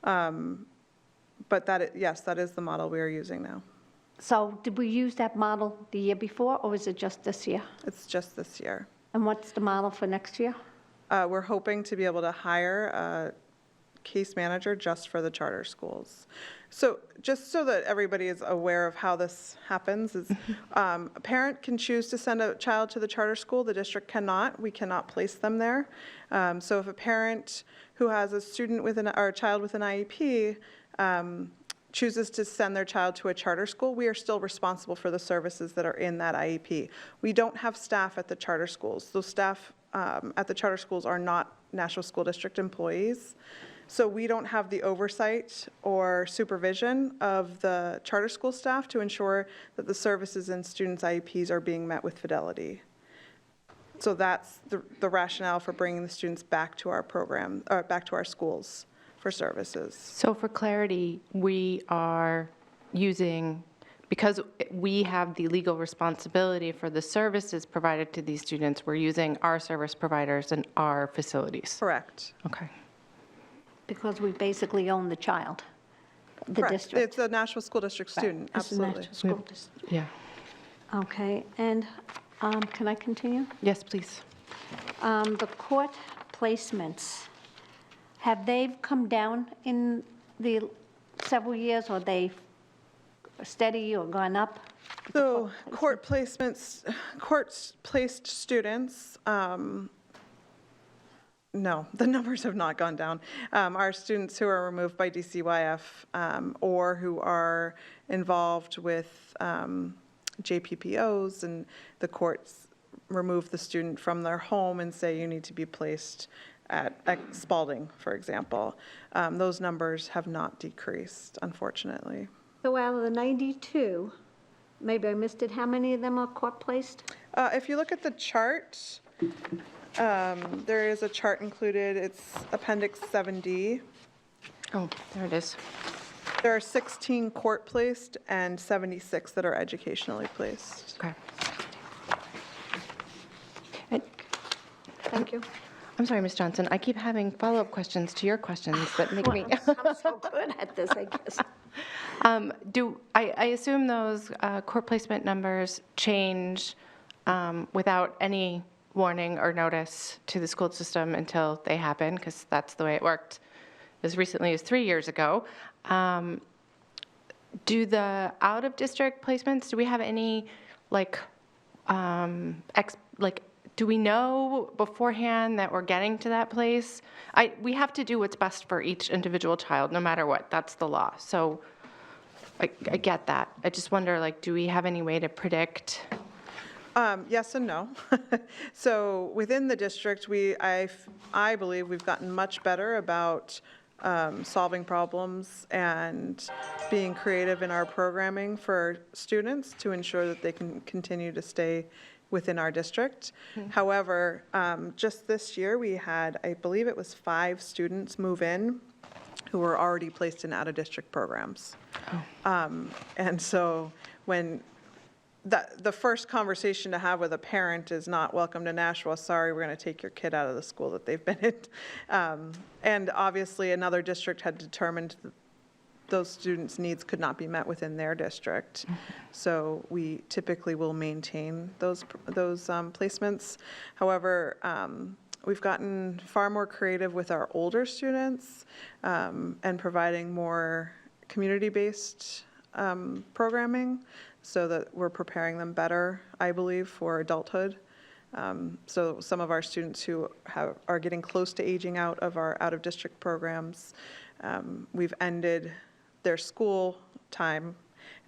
But yes, that is the model we are using now. So did we use that model the year before, or was it just this year? It's just this year. And what's the model for next year? We're hoping to be able to hire a case manager just for the charter schools. So just so that everybody is aware of how this happens, is a parent can choose to send a child to the charter school. The district cannot. We cannot place them there. So if a parent who has a student with or a child with an IEP chooses to send their child to a charter school, we are still responsible for the services that are in that IEP. We don't have staff at the charter schools. Those staff at the charter schools are not Nashua School District employees. So we don't have the oversight or supervision of the charter school staff to ensure that the services in students' IEPs are being met with fidelity. So that's the rationale for bringing the students back to our program, or back to our schools for services. So for clarity, we are using, because we have the legal responsibility for the services provided to these students, we're using our service providers and our facilities. Correct. Okay. Because we basically own the child, the Correct. district. It's a Nashua School District student, It's the absolutely. Nashua School District. Yeah. Okay, and can I continue? Yes, please. The court placements, have they come down in the several years, or they steady or gone up? So court placements, court-placed students, no, the numbers have not gone down. Our students who are removed by DCYF or who are involved with JPPOs, and the courts remove the student from their home and say you need to be placed at Spalding, for example. Those numbers have not decreased, unfortunately. So out of the 92, maybe I missed it, how many of them are court-placed? If you look at the chart, there is a chart included. It's Appendix 7D. Oh, there it is. There are 16 court-placed and 76 that are educationally placed. Okay. Thank you. I'm sorry, Ms. Johnson. I keep having follow-up questions to your questions that make me. I'm so good at this, I guess. I assume those court placement numbers change without any warning or notice to the school system until they happen, because that's the way it worked as recently as 3 years ago. Do the out-of-district placements, do we have any, do we know beforehand that we're getting to that place? We have to do what's best for each individual child, no matter what. That's the law. So I get that. I just wonder, do we have any way to predict? Yes and no. So within the district, I believe we've gotten much better about solving problems and being creative in our programming for students to ensure that they can continue to stay within our district. However, just this year, we had, I believe it was 5 students move in who were already placed in out-of-district programs. And so when the first conversation to have with a parent is not, welcome to Nashua, sorry, we're going to take your kid out of the school that they've been in. And obviously, another district had determined that those students' needs could not be met within their district. So we typically will maintain those placements. However, we've gotten far more creative with our older students and providing more community-based programming so that we're preparing them better, I believe, for adulthood. So some of our students who are getting close to aging out of our out-of-district programs, we've ended their school time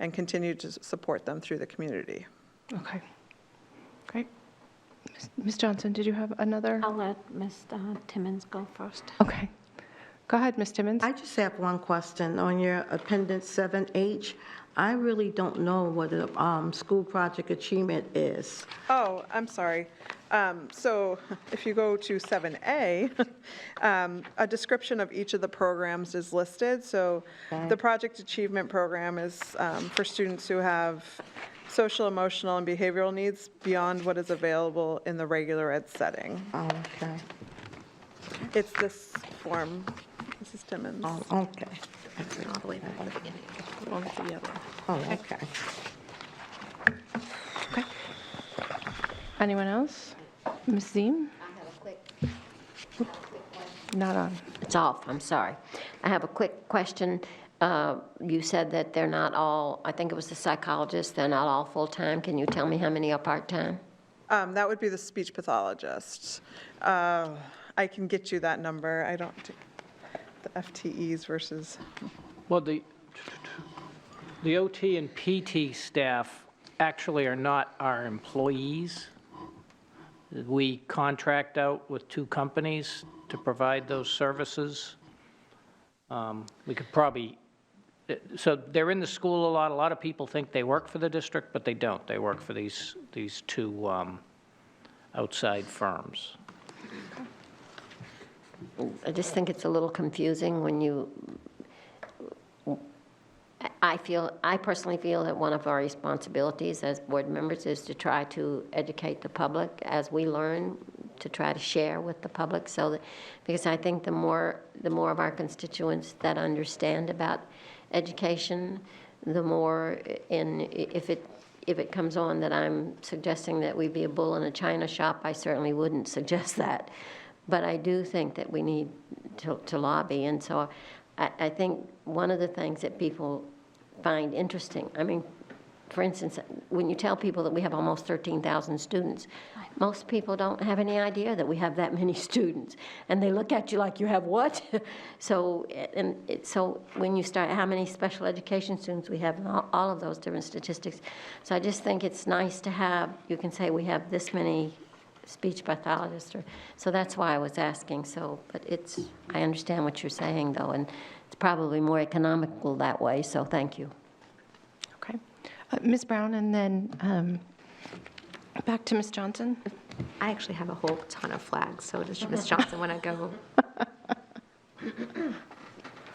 and continue to support them through the community. Okay. Great. Ms. Johnson, did you have another? I'll let Ms. Timmons go first. Okay. Go ahead, Ms. Timmons. I just have one question. On your Appendix 7H, I really don't know what a school project achievement is. Oh, I'm sorry. So if you go to 7A, a description of each of the programs is listed. So the Project Achievement Program is for students who have social, emotional, and behavioral needs beyond what is available in the regular ed setting. Oh, okay. It's this form, Mrs. Timmons. Oh, okay. All the way back to the beginning. One with the yellow. Oh, okay. Anyone else? Ms. Ziem? Not on. It's off, I'm sorry. I have a quick question. You said that they're not all, I think it was the psychologists, they're not all full-time. Can you tell me how many are part-time? That would be the speech pathologist. I can get you that number. I don't, the FTEs versus, Well, the OT and PT staff actually are not our employees. We contract out with 2 companies to provide those services. We could probably, so they're in the school a lot. A lot of people think they work for the district, but they don't. They work for these 2 outside firms. I just think it's a little confusing when you, I personally feel that one of our responsibilities as board members is to try to educate the public as we learn, to try to share with the public, so that, because I think the more of our constituents that understand about education, the more, if it comes on that I'm suggesting that we be a bull in a china shop, I certainly wouldn't suggest that. But I do think that we need to lobby, and so I think one of the things that people find interesting, I mean, for instance, when you tell people that we have almost 13,000 students, most people don't have any idea that we have that many students, and they look at you like, you have what? So when you start, how many special education students we have, and all of those different statistics. So I just think it's nice to have, you can say we have this many speech pathologists, so that's why I was asking. So, but I understand what you're saying, though, and it's probably more economical that way, so thank you. Okay. Ms. Brown, and then back to Ms. Johnson. I actually have a whole ton of flags, so does Ms. Johnson want to go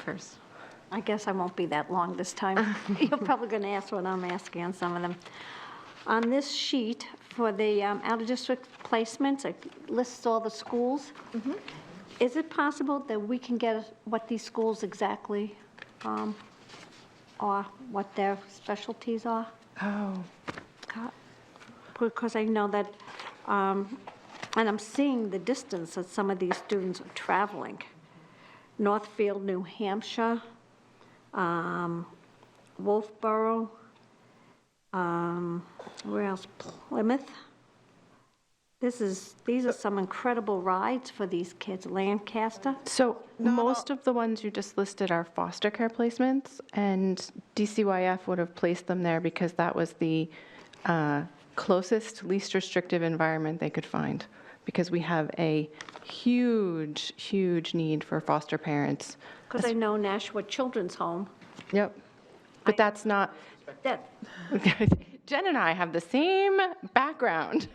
first? I guess I won't be that long this time. You're probably going to ask what I'm asking on some of them. On this sheet for the out-of-district placements, it lists all the schools. Is it possible that we can get what these schools exactly are, what their specialties are? Oh. Because I know that, and I'm seeing the distance that some of these students are traveling. Northfield, New Hampshire, Wolfboro, where else? Plymouth. These are some incredible rides for these kids. Lancaster. So most of the ones you just listed are foster care placements, and DCYF would have placed them there because that was the closest, least restrictive environment they could find, because we have a huge, huge need for foster parents. Because I know Nashua Children's Home. Yep. But that's not, That, Jen and I have the same background.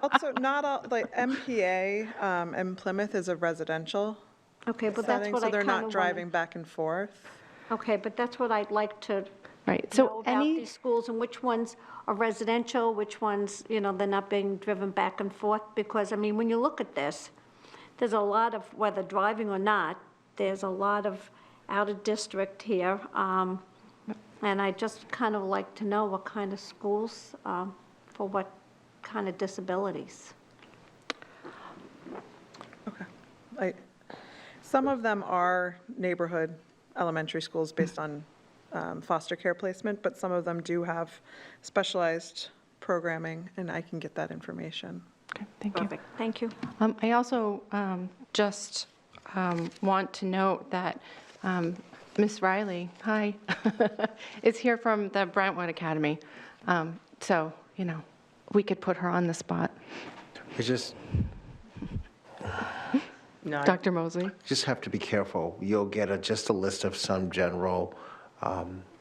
also not all, like MPA in Plymouth is a residential okay, but that's setting, what so I they're kind of not driving back and forth. Okay, but that's what I'd like to Right, know so about these schools and which ones are residential, which ones, they're not being driven back and forth. Because, I mean, when you look at this, there's a lot of, whether driving or not, there's a lot of out-of-district here. And I just kind of like to know what kind of schools for what kind of disabilities. Okay. Some of them are neighborhood elementary schools based on foster care placement, but some of them do have specialized programming, and I can get that information. Okay, thank you. Perfect, thank you. I also just want to note that Ms. Riley, hi, is here from the Brentwood Academy. So, we could put her on the spot. We just Dr. Mosley? just have to be careful. You'll get just a list of some general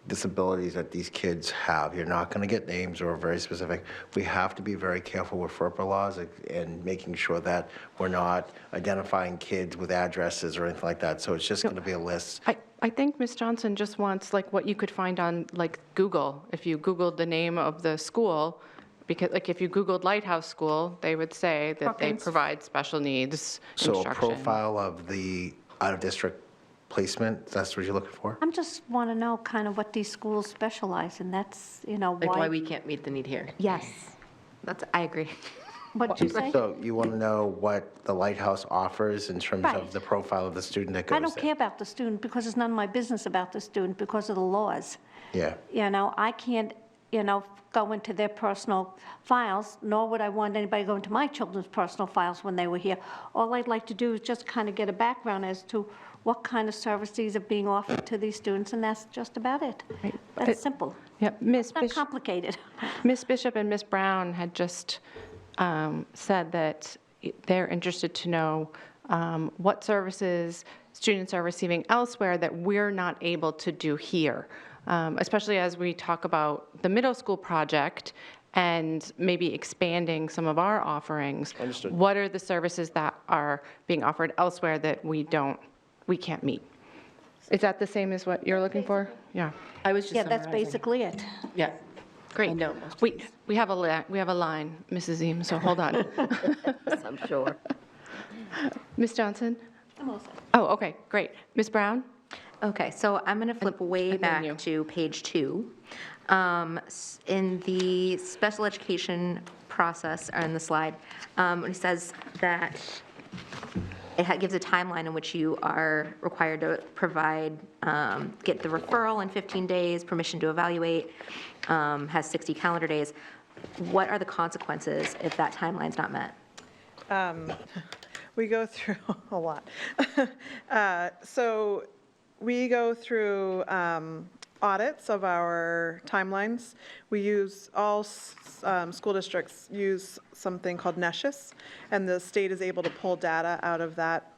disabilities that these kids have. You're not going to get names or very specific. We have to be very careful with FERPA laws and making sure that we're not identifying kids with addresses or anything like that. So it's just going to be a list. I think Ms. Johnson just wants like what you could find on like Google. If you Googled the name of the school, because like if you Googled Lighthouse School, they would say that they Perkins. provide special needs So a instruction. profile of the out-of-district placement, that's what you're looking for? I'm just want to know kind of what these schools specialize in. That's, Like why we can't meet the need here. Yes, I agree. What'd you say? So you want to know what the Lighthouse offers in terms Right. of the profile of the student that goes I there? don't care about the student because it's none of my business about the student because of the laws. Yeah. I can't, go into their personal files, nor would I want anybody to go into my children's personal files when they were here. All I'd like to do is just kind of get a background as to what kind of services are being offered to these students, and that's just about it. That's simple. Yep, It's not complicated. Ms. Bishop and Ms. Brown had just said that they're interested to know what services students are receiving elsewhere that we're not able to do here, especially as we talk about the middle school project and maybe expanding some of our offerings. Understood. What are the services that are being offered elsewhere that we can't meet? Is that the same as what you're looking for? Yeah. I was just Yeah, that's summarizing. basically it. Yeah. Great. I know most of We have a line, Mrs. Eames, so hold on. I'm sure. Ms. Johnson? Oh, okay, great. Ms. Brown? Okay, so I'm going to flip way and then you. back to page 2. In the special education process, or in the slide, it says that it gives a timeline in which you are required to provide, get the referral in 15 days, permission to evaluate, has 60 calendar days. What are the consequences if that timeline's not met? We go through a lot. So we go through audits of our timelines. We use, all school districts use something called Nashua, and the state is able to pull data out of that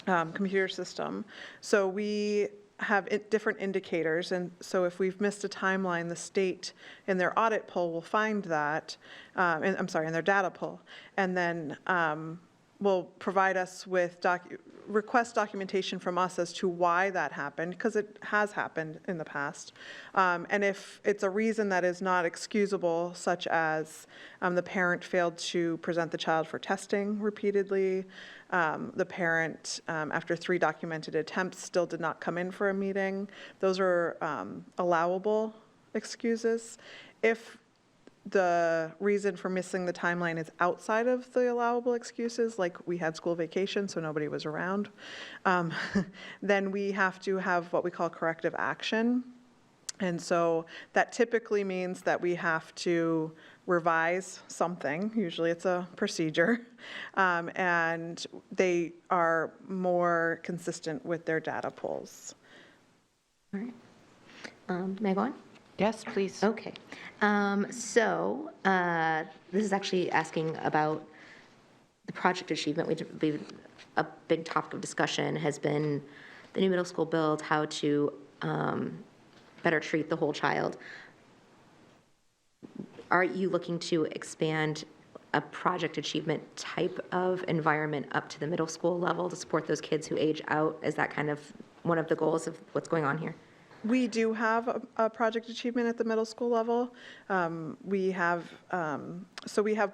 computer system. So we have different indicators, and so if we've missed a timeline, the state in their audit poll will find that, in their data poll, and then will provide us with request documentation from us as to why that happened, because it has happened in the past. And if it's a reason that is not excusable, such as the parent failed to present the child for testing repeatedly, the parent, after 3 documented attempts, still did not come in for a meeting, those are allowable excuses. If the reason for missing the timeline is outside of the allowable excuses, like we had school vacation, so nobody was around, then we have to have what we call corrective action. And so that typically means that we have to revise something, usually it's a procedure, and they are more consistent with their data polls. All right. May I go on? Yes, please. Okay. So this is actually asking about the project achievement. A big topic of discussion has been the new middle school build, how to better treat the whole child. Are you looking to expand a project achievement type of environment up to the middle school level to support those kids who age out? Is that kind of one of the goals of what's going on here? We do have a project achievement at the middle school level. We have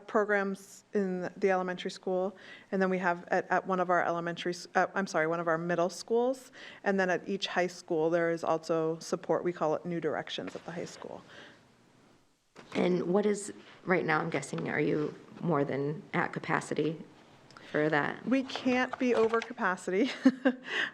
programs in the elementary school, and then we have at one of our one of our middle schools, and then at each high school there is also support. We call it New Directions at the high school. And what is, right now, I'm guessing, are you more than at capacity for that? We can't be over capacity,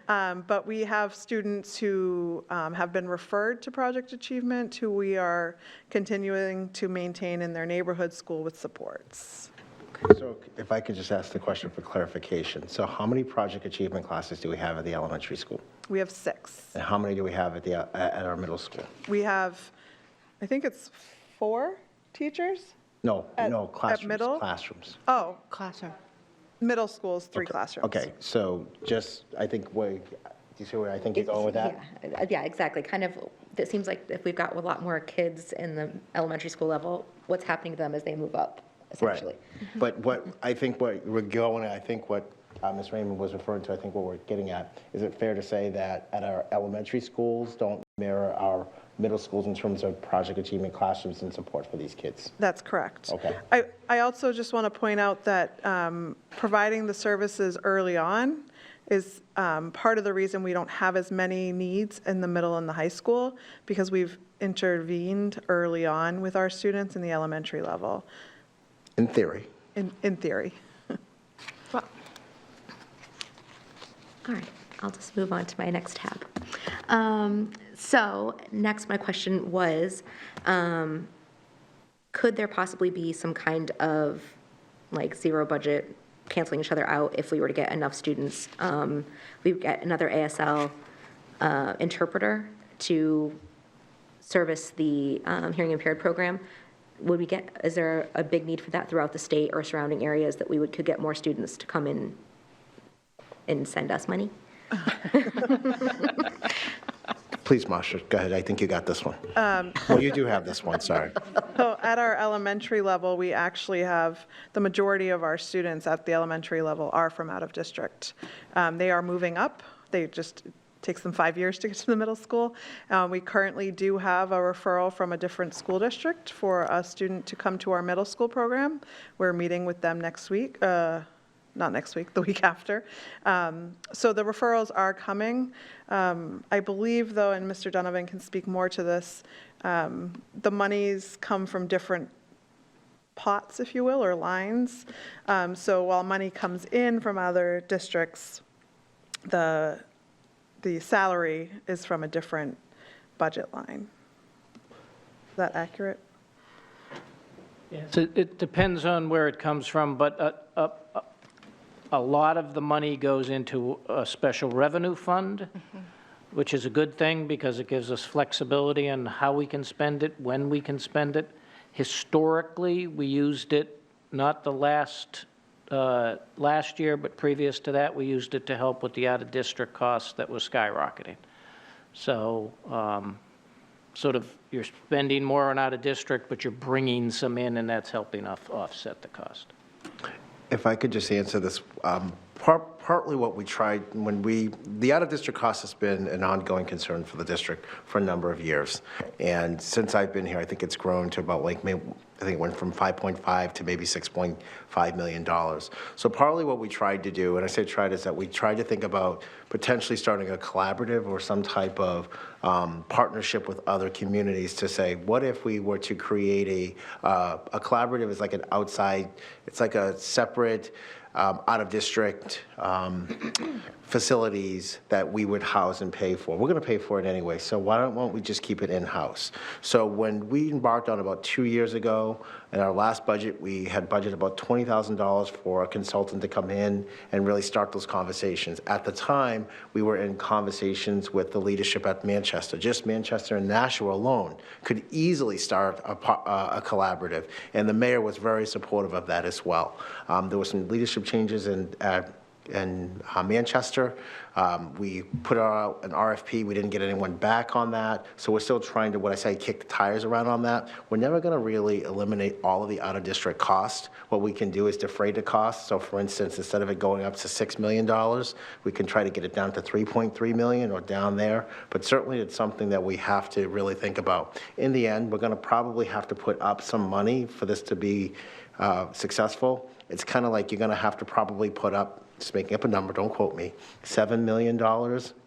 but we have students who have been referred to Project Achievement, who we are continuing to maintain in their neighborhood school with supports. So if I could just ask the question for clarification. So how many Project Achievement classes do we have at the elementary school? We have 6. And how many do we have at our middle school? We have, I think it's 4 teachers? No, classrooms. middle? Classrooms. Oh, Classroom. middle school is 3 classrooms. Okay, so just, I think, do you see where I think you're going with that? Yeah, exactly. Kind of, it seems like if we've got a lot more kids in the elementary school level, what's happening to them as they move up, essentially? Right. But I think what we're going, I think what Ms. Raymond was referring to, I think what we're getting at, is it fair to say that at our elementary schools don't mirror our middle schools in terms of project achievement classrooms and support for these kids. That's correct. Okay. I also just want to point out that providing the services early on is part of the reason we don't have as many needs in the middle and the high school, because we've intervened early on with our students in the elementary level, In theory. in theory. All right, I'll just move on to my next tab. So next, my question was, could there possibly be some kind of like zero budget, canceling each other out if we were to get enough students? We would get another ASL interpreter to service the hearing impaired program. Would we get, is there a big need for that throughout the state or surrounding areas that we could get more students to come in and send us money? Please, Masha, go ahead. I think you got this one. Well, you do have this one, sorry. So at our elementary level, we actually have, the majority of our students at the elementary level are from out of district. They are moving up. They just, it takes them 5 years to get to the middle school. We currently do have a referral from a different school district for a student to come to our middle school program. We're meeting with them next week, not next week, the week after. So the referrals are coming. I believe, though, and Mr. Donovan can speak more to this, the monies come from different pots, if you will, or lines. So while money comes in from other districts, the salary is from a different budget line. Is that accurate? So it depends on where it comes from, but a lot of the money goes into a special revenue fund, which is a good thing because it gives us flexibility on how we can spend it, when we can spend it. Historically, we used it, not the last year, but previous to that, we used it to help with the out-of-district costs that was skyrocketing. So sort of you're spending more on out-of-district, but you're bringing some in, and that's helping offset the cost. If I could just answer this, partly what we tried the out-of-district cost has been an ongoing concern for the district for a number of years. And since I've been here, I think it's grown to about I think it went from 5.5 to maybe $6.5 million. So partly what we tried to do, and I say tried, is that we tried to think about potentially starting a collaborative or some type of partnership with other communities to say, what if we were to create a collaborative is like an outside, it's like a separate out-of-district facilities that we would house and pay for. We're going to pay for it anyway, so why won't we just keep it in-house? So when we embarked on about 2 years ago, in our last budget, we had budgeted about $20,000 for a consultant to come in and really start those conversations. At the time, we were in conversations with the leadership at Manchester. Just Manchester and Nashua alone could easily start a collaborative, and the mayor was very supportive of that as well. There were some leadership changes in Manchester. We put out an RFP. We didn't get anyone back on that. So we're still trying to, what I say, kick the tires around on that. We're never going to really eliminate all of the out-of-district cost. What we can do is defray the cost. So for instance, instead of it going up to $6 million, we can try to get it down to $3.3 million or down there. But certainly it's something that we have to really think about. In the end, we're going to probably have to put up some money for this to be successful. It's kind of like you're going to have to probably put up, just making up a number, don't quote me, $7 million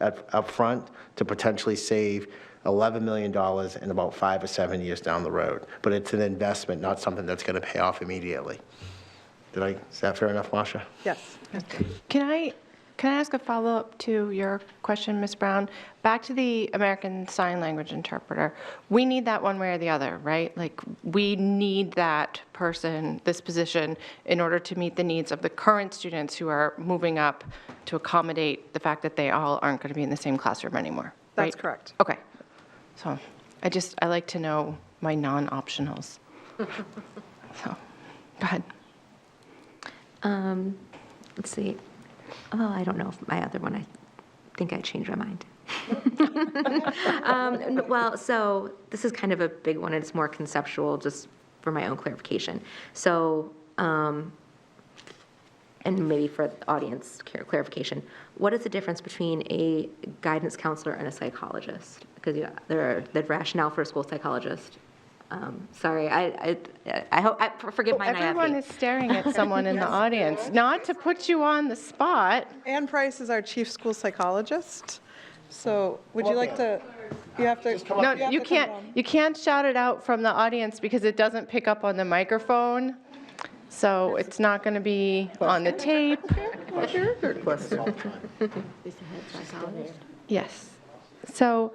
up front to potentially save $11 million in about 5 or 7 years down the road. But it's an investment, not something that's going to pay off immediately. Is that fair enough, Masha? Yes. Can I ask a follow-up to your question, Ms. Brown? Back to the American Sign Language interpreter. We need that one way or the other, right? Like, we need that person, this position, in order to meet the needs of the current students who are moving up to accommodate the fact that they all aren't going to be in the same classroom anymore, right? That's correct. Okay. So I like to know my non-optionals. So, go ahead. Let's see. Oh, I don't know if my other one, I think I changed my mind. Well, so this is kind of a big one, and it's more conceptual, just for my own clarification. So and maybe for the audience clarification, what is the difference between a guidance counselor and a psychologist? Because the rationale for a school psychologist. Sorry, I hope, forgive my naivety. Everyone is staring at someone in the audience. Not to put you on the spot. Ann Price is our chief school psychologist. So would you like to, you have to. No, have you to come can't, down. you can't shout it out from the audience because it doesn't pick up on the microphone. So it's not going to be on the tape. Yes. So,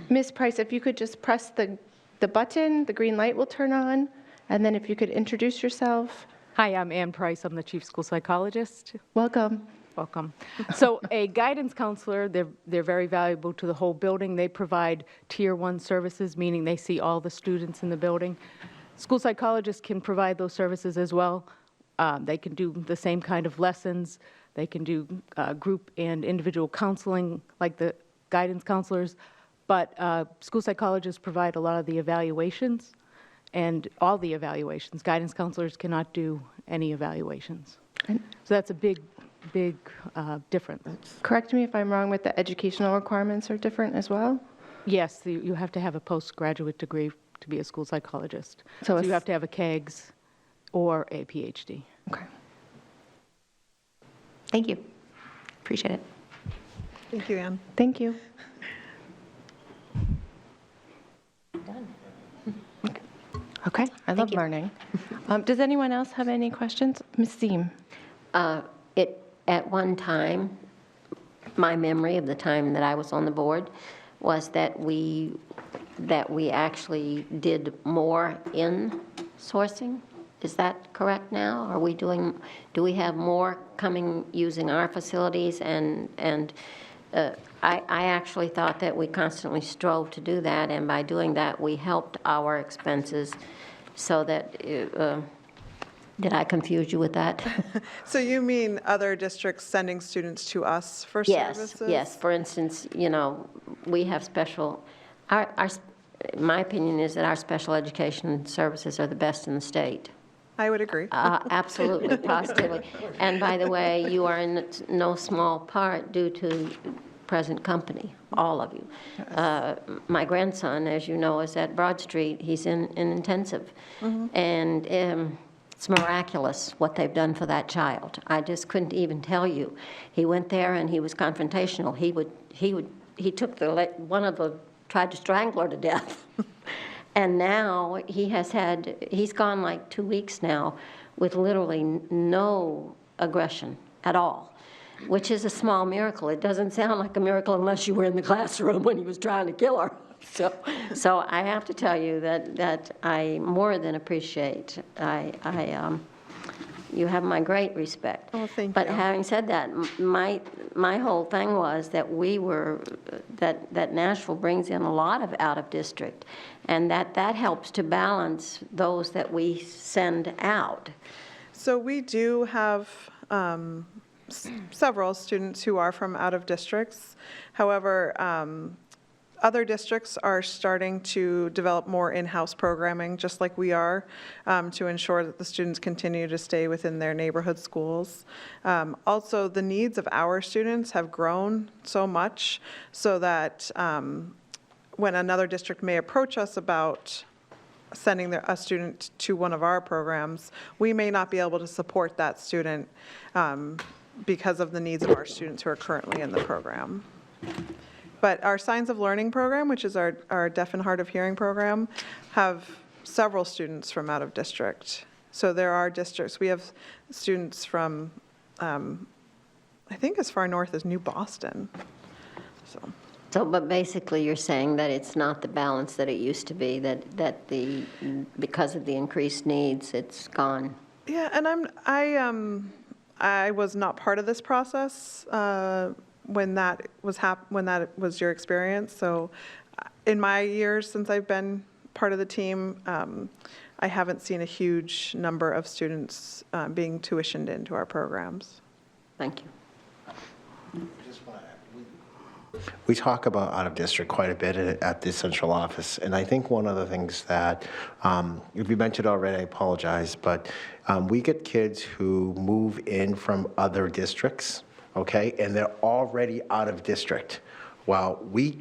Ms. Price, if you could just press the button, the green light will turn on. And then if you could introduce yourself. Hi, I'm Ann Price. I'm the chief school psychologist. Welcome. Welcome. So a guidance counselor, they're very valuable to the whole building. They provide Tier 1 services, meaning they see all the students in the building. School psychologists can provide those services as well. They can do the same kind of lessons. They can do group and individual counseling like the guidance counselors. But school psychologists provide a lot of the evaluations and all the evaluations. Guidance counselors cannot do any evaluations. So that's a big difference. Correct me if I'm wrong, but the educational requirements are different as well? Yes, you have to have a postgraduate degree to be a school psychologist. So So a you have to have a KEGS or a PhD. Okay. Thank you. Appreciate it. Thank you, Ann. Thank you. Okay, I love learning. Does anyone else have any questions? Ms. Seem? At one time, my memory of the time that I was on the board was that we actually did more in sourcing. Is that correct now? Are we do we have more coming using our facilities? And I actually thought that we constantly strove to do that, and by doing that, we helped our expenses so that, did I confuse you with that? So you mean other districts sending students to us for services? Yes. For instance, we have special, my opinion is that our special education services are the best in the state. I would agree. Absolutely, positively. And by the way, you are in no small part due to present company, all of you. My grandson, as you know, is at Broad Street. He's in intensive. And it's miraculous what they've done for that child. I just couldn't even tell you. He went there and he was confrontational. He took tried to strangle her to death. And now he's gone like 2 weeks now with literally no aggression at all, which is a small miracle. It doesn't sound like a miracle unless you were in the classroom when he was trying to kill her. So I have to tell you that I more than appreciate. You have my great respect. Oh, thank But you. having said that, my whole thing was that that Nashville brings in a lot of out of district, and that helps to balance those that we send out. So we do have several students who are from out of districts. However, other districts are starting to develop more in-house programming, just like we are, to ensure that the students continue to stay within their neighborhood schools. Also, the needs of our students have grown so much so that when another district may approach us about sending a student to one of our programs, we may not be able to support that student because of the needs of our students who are currently in the program. But our Signs of Learning program, which is our deaf and hard of hearing program, have several students from out of district. So there are districts, we have students from, I think as far north as New Boston. But basically you're saying that it's not the balance that it used to be, that because of the increased needs, it's gone. Yeah, and I was not part of this process when that was your experience. So in my years since I've been part of the team, I haven't seen a huge number of students being tuitioned into our programs. Thank you. we talk about out-of-district quite a bit at the central office, and I think one of the things that, if you mentioned already, I apologize, but we get kids who move in from other districts, okay, and they're already out of district. Well, we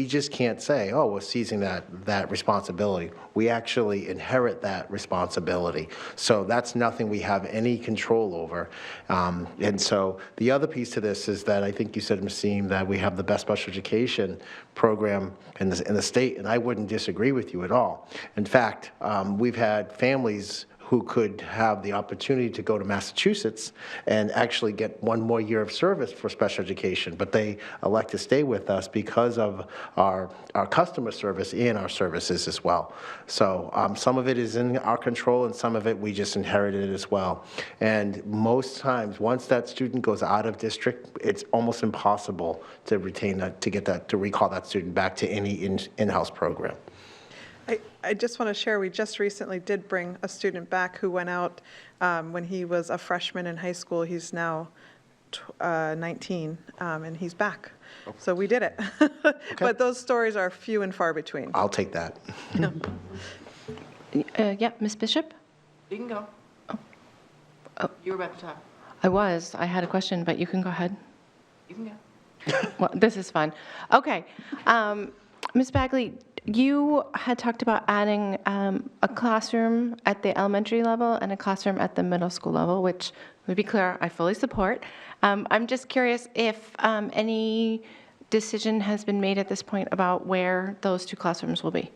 just can't say, oh, we're seizing that responsibility. We actually inherit that responsibility. So that's nothing we have any control over. And so the other piece to this is that I think you said, Ms. Seem, that we have the best special education program in the state, and I wouldn't disagree with you at all. In fact, we've had families who could have the opportunity to go to Massachusetts and actually get one more year of service for special education, but they elect to stay with us because of our customer service and our services as well. So some of it is in our control, and some of it we just inherited as well. And most times, once that student goes out of district, it's almost impossible to retain that, to recall that student back to any in-house program. I just want to share, we just recently did bring a student back who went out when he was a freshman in high school. He's now 19, and he's back. So we did it. But those stories are few and far between. I'll take that. Yeah, Ms. Bishop? You can go. Oh. You were about to talk. I had a question, but you can go ahead. You can go. Well, this is fun. Okay. Ms. Bagley, you had talked about adding a classroom at the elementary level and a classroom at the middle school level, which, to be clear, I fully support. I'm just curious if any decision has been made at this point about where those two classrooms will be.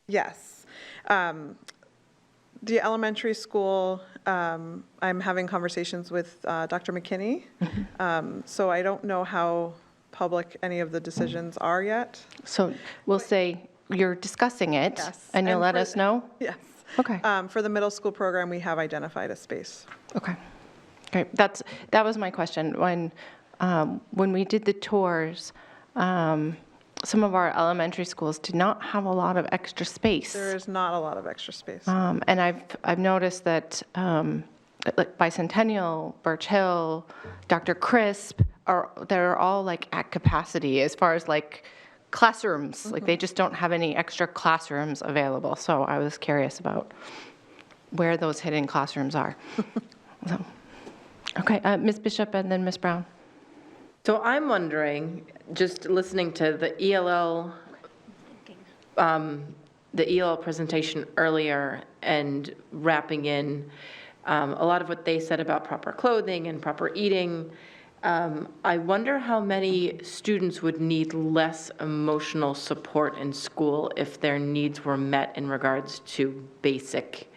Yes. The elementary school, I'm having conversations with Dr. McKinney. So I don't know how public any of the decisions are yet. So we'll say you're discussing it, Yes. and you'll let for us know? Yes. Okay. For the middle school program, we have identified a space. Okay. Great. That was my question. When we did the tours, some of our elementary schools did not have a lot of extra space. There is not a lot of extra space. And I've noticed that like Bicentennial, Birch Hill, Dr. Crisp, they're all like at capacity as far as like classrooms. Like they just don't have any extra classrooms available. So I was curious about where those hidden classrooms are. So, okay, Ms. Bishop and then Ms. Brown. So I'm wondering, just listening to the ELL presentation earlier and wrapping in a lot of what they said about proper clothing and proper eating, I wonder how many students would need less emotional support in school if their needs were met in regards to basic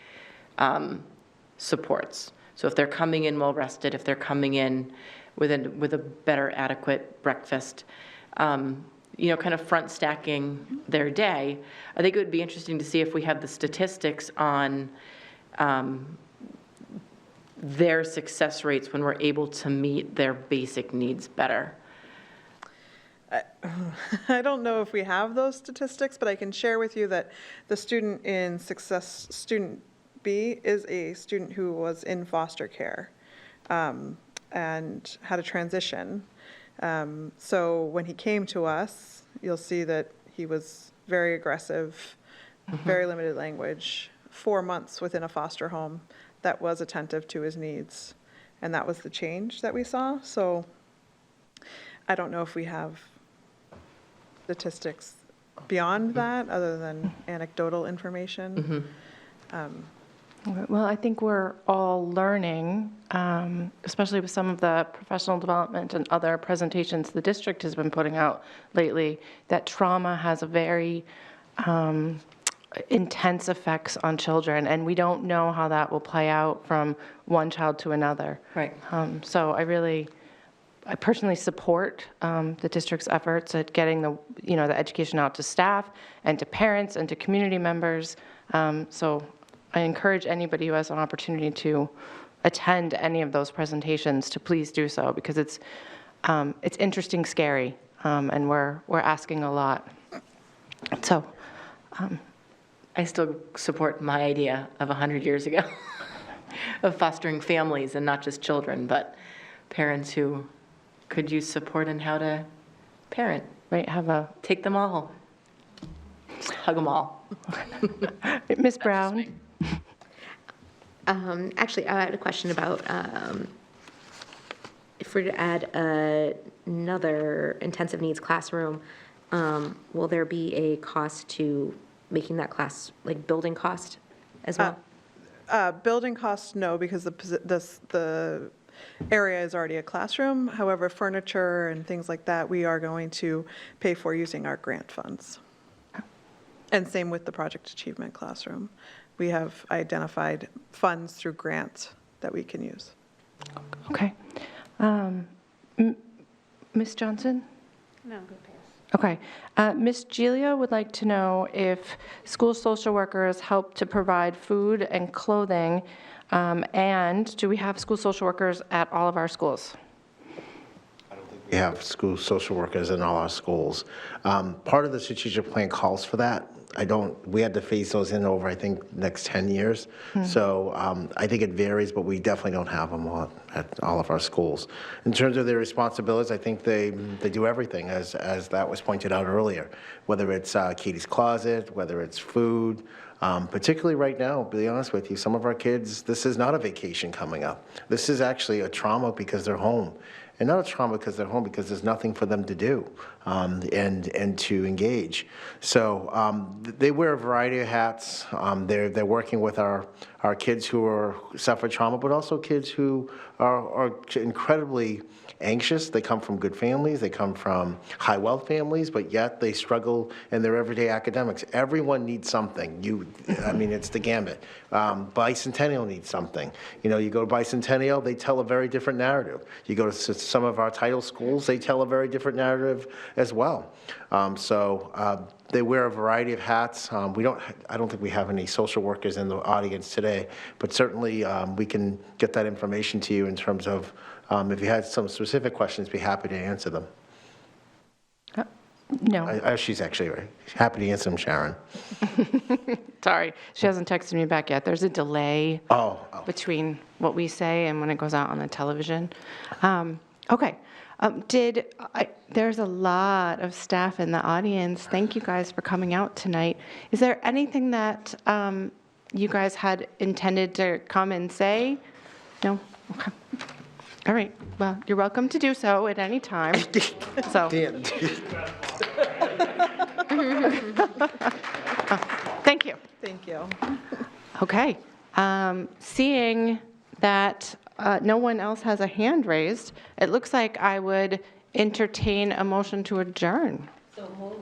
supports. So if they're coming in well rested, if they're coming in with a better adequate breakfast, kind of front stacking their day, I think it would be interesting to see if we have the statistics on their success rates when we're able to meet their basic needs better. I don't know if we have those statistics, but I can share with you that the student in Success Student B is a student who was in foster care and had a transition. So when he came to us, you'll see that he was very aggressive, very limited language, 4 months within a foster home that was attentive to his needs. And that was the change that we saw. So I don't know if we have statistics beyond that, other than anecdotal information. Well, I think we're all learning, especially with some of the professional development and other presentations the district has been putting out lately, that trauma has a very intense effects on children, and we don't know how that will play out from one child to another. Right. So I personally support the district's efforts at getting the education out to staff and to parents and to community members. So I encourage anybody who has an opportunity to attend any of those presentations to please do so, because it's interesting, scary, and we're asking a lot. So I still support my idea of 100 years ago of fostering families and not just children, but parents who could use support in how to parent. Right, have a, Take them all. Hug them all. Ms. Brown? Actually, I had a question about if we're to add another intensive needs classroom, will there be a cost to making that class, like building cost as well? Building costs, no, because the area is already a classroom. However, furniture and things like that, we are going to pay for using our grant funds. And same with the Project Achievement Classroom. We have identified funds through grants that we can use. Okay. Ms. Johnson? No, go pass. Okay. Ms. Giglio would like to know if school social workers help to provide food and clothing, and do we have school social workers at all of our schools? We have school social workers in all our schools. Part of the strategic plan calls for that. We had to phase those in over, I think, next 10 years. So I think it varies, but we definitely don't have them at all of our schools. In terms of their responsibilities, I think they do everything, as that was pointed out earlier, whether it's Katie's Closet, whether it's food. Particularly right now, to be honest with you, some of our kids, this is not a vacation coming up. This is actually a trauma because they're home. And not a trauma because they're home, because there's nothing for them to do and to engage. So they wear a variety of hats. They're working with our kids who suffer trauma, but also kids who are incredibly anxious. They come from good families. They come from high wealth families, but yet they struggle in their everyday academics. Everyone needs something. I mean, it's the gambit. Bicentennial needs something. You know, you go to Bicentennial, they tell a very different narrative. You go to some of our title schools, they tell a very different narrative as well. They wear a variety of hats. I don't think we have any social workers in the audience today, but certainly we can get that information to you in terms of if you had some specific questions, be happy to answer them. No. She's actually right. Happy to answer them, Sharon. Sorry, she hasn't texted me back yet. There's a delay between what we say and when it goes out on the television. Okay. There's a lot of staff in the audience. Thank you guys for coming out tonight. Is there anything that you guys had intended to come and say? No? Okay. All right. Well, you're welcome to do so at any time. So. Thank you. Thank you. Okay. Seeing that no one else has a hand raised, it looks like I would entertain a motion to adjourn. So moved.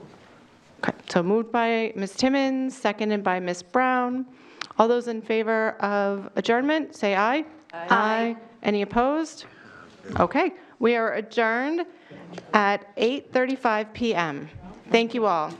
Okay. So moved by Ms. Timmons, seconded by Ms. Brown. All those in favor of adjournment, say aye. Aye. Aye. Any opposed? Okay. We are adjourned at 8:35 p.m. Thank you all.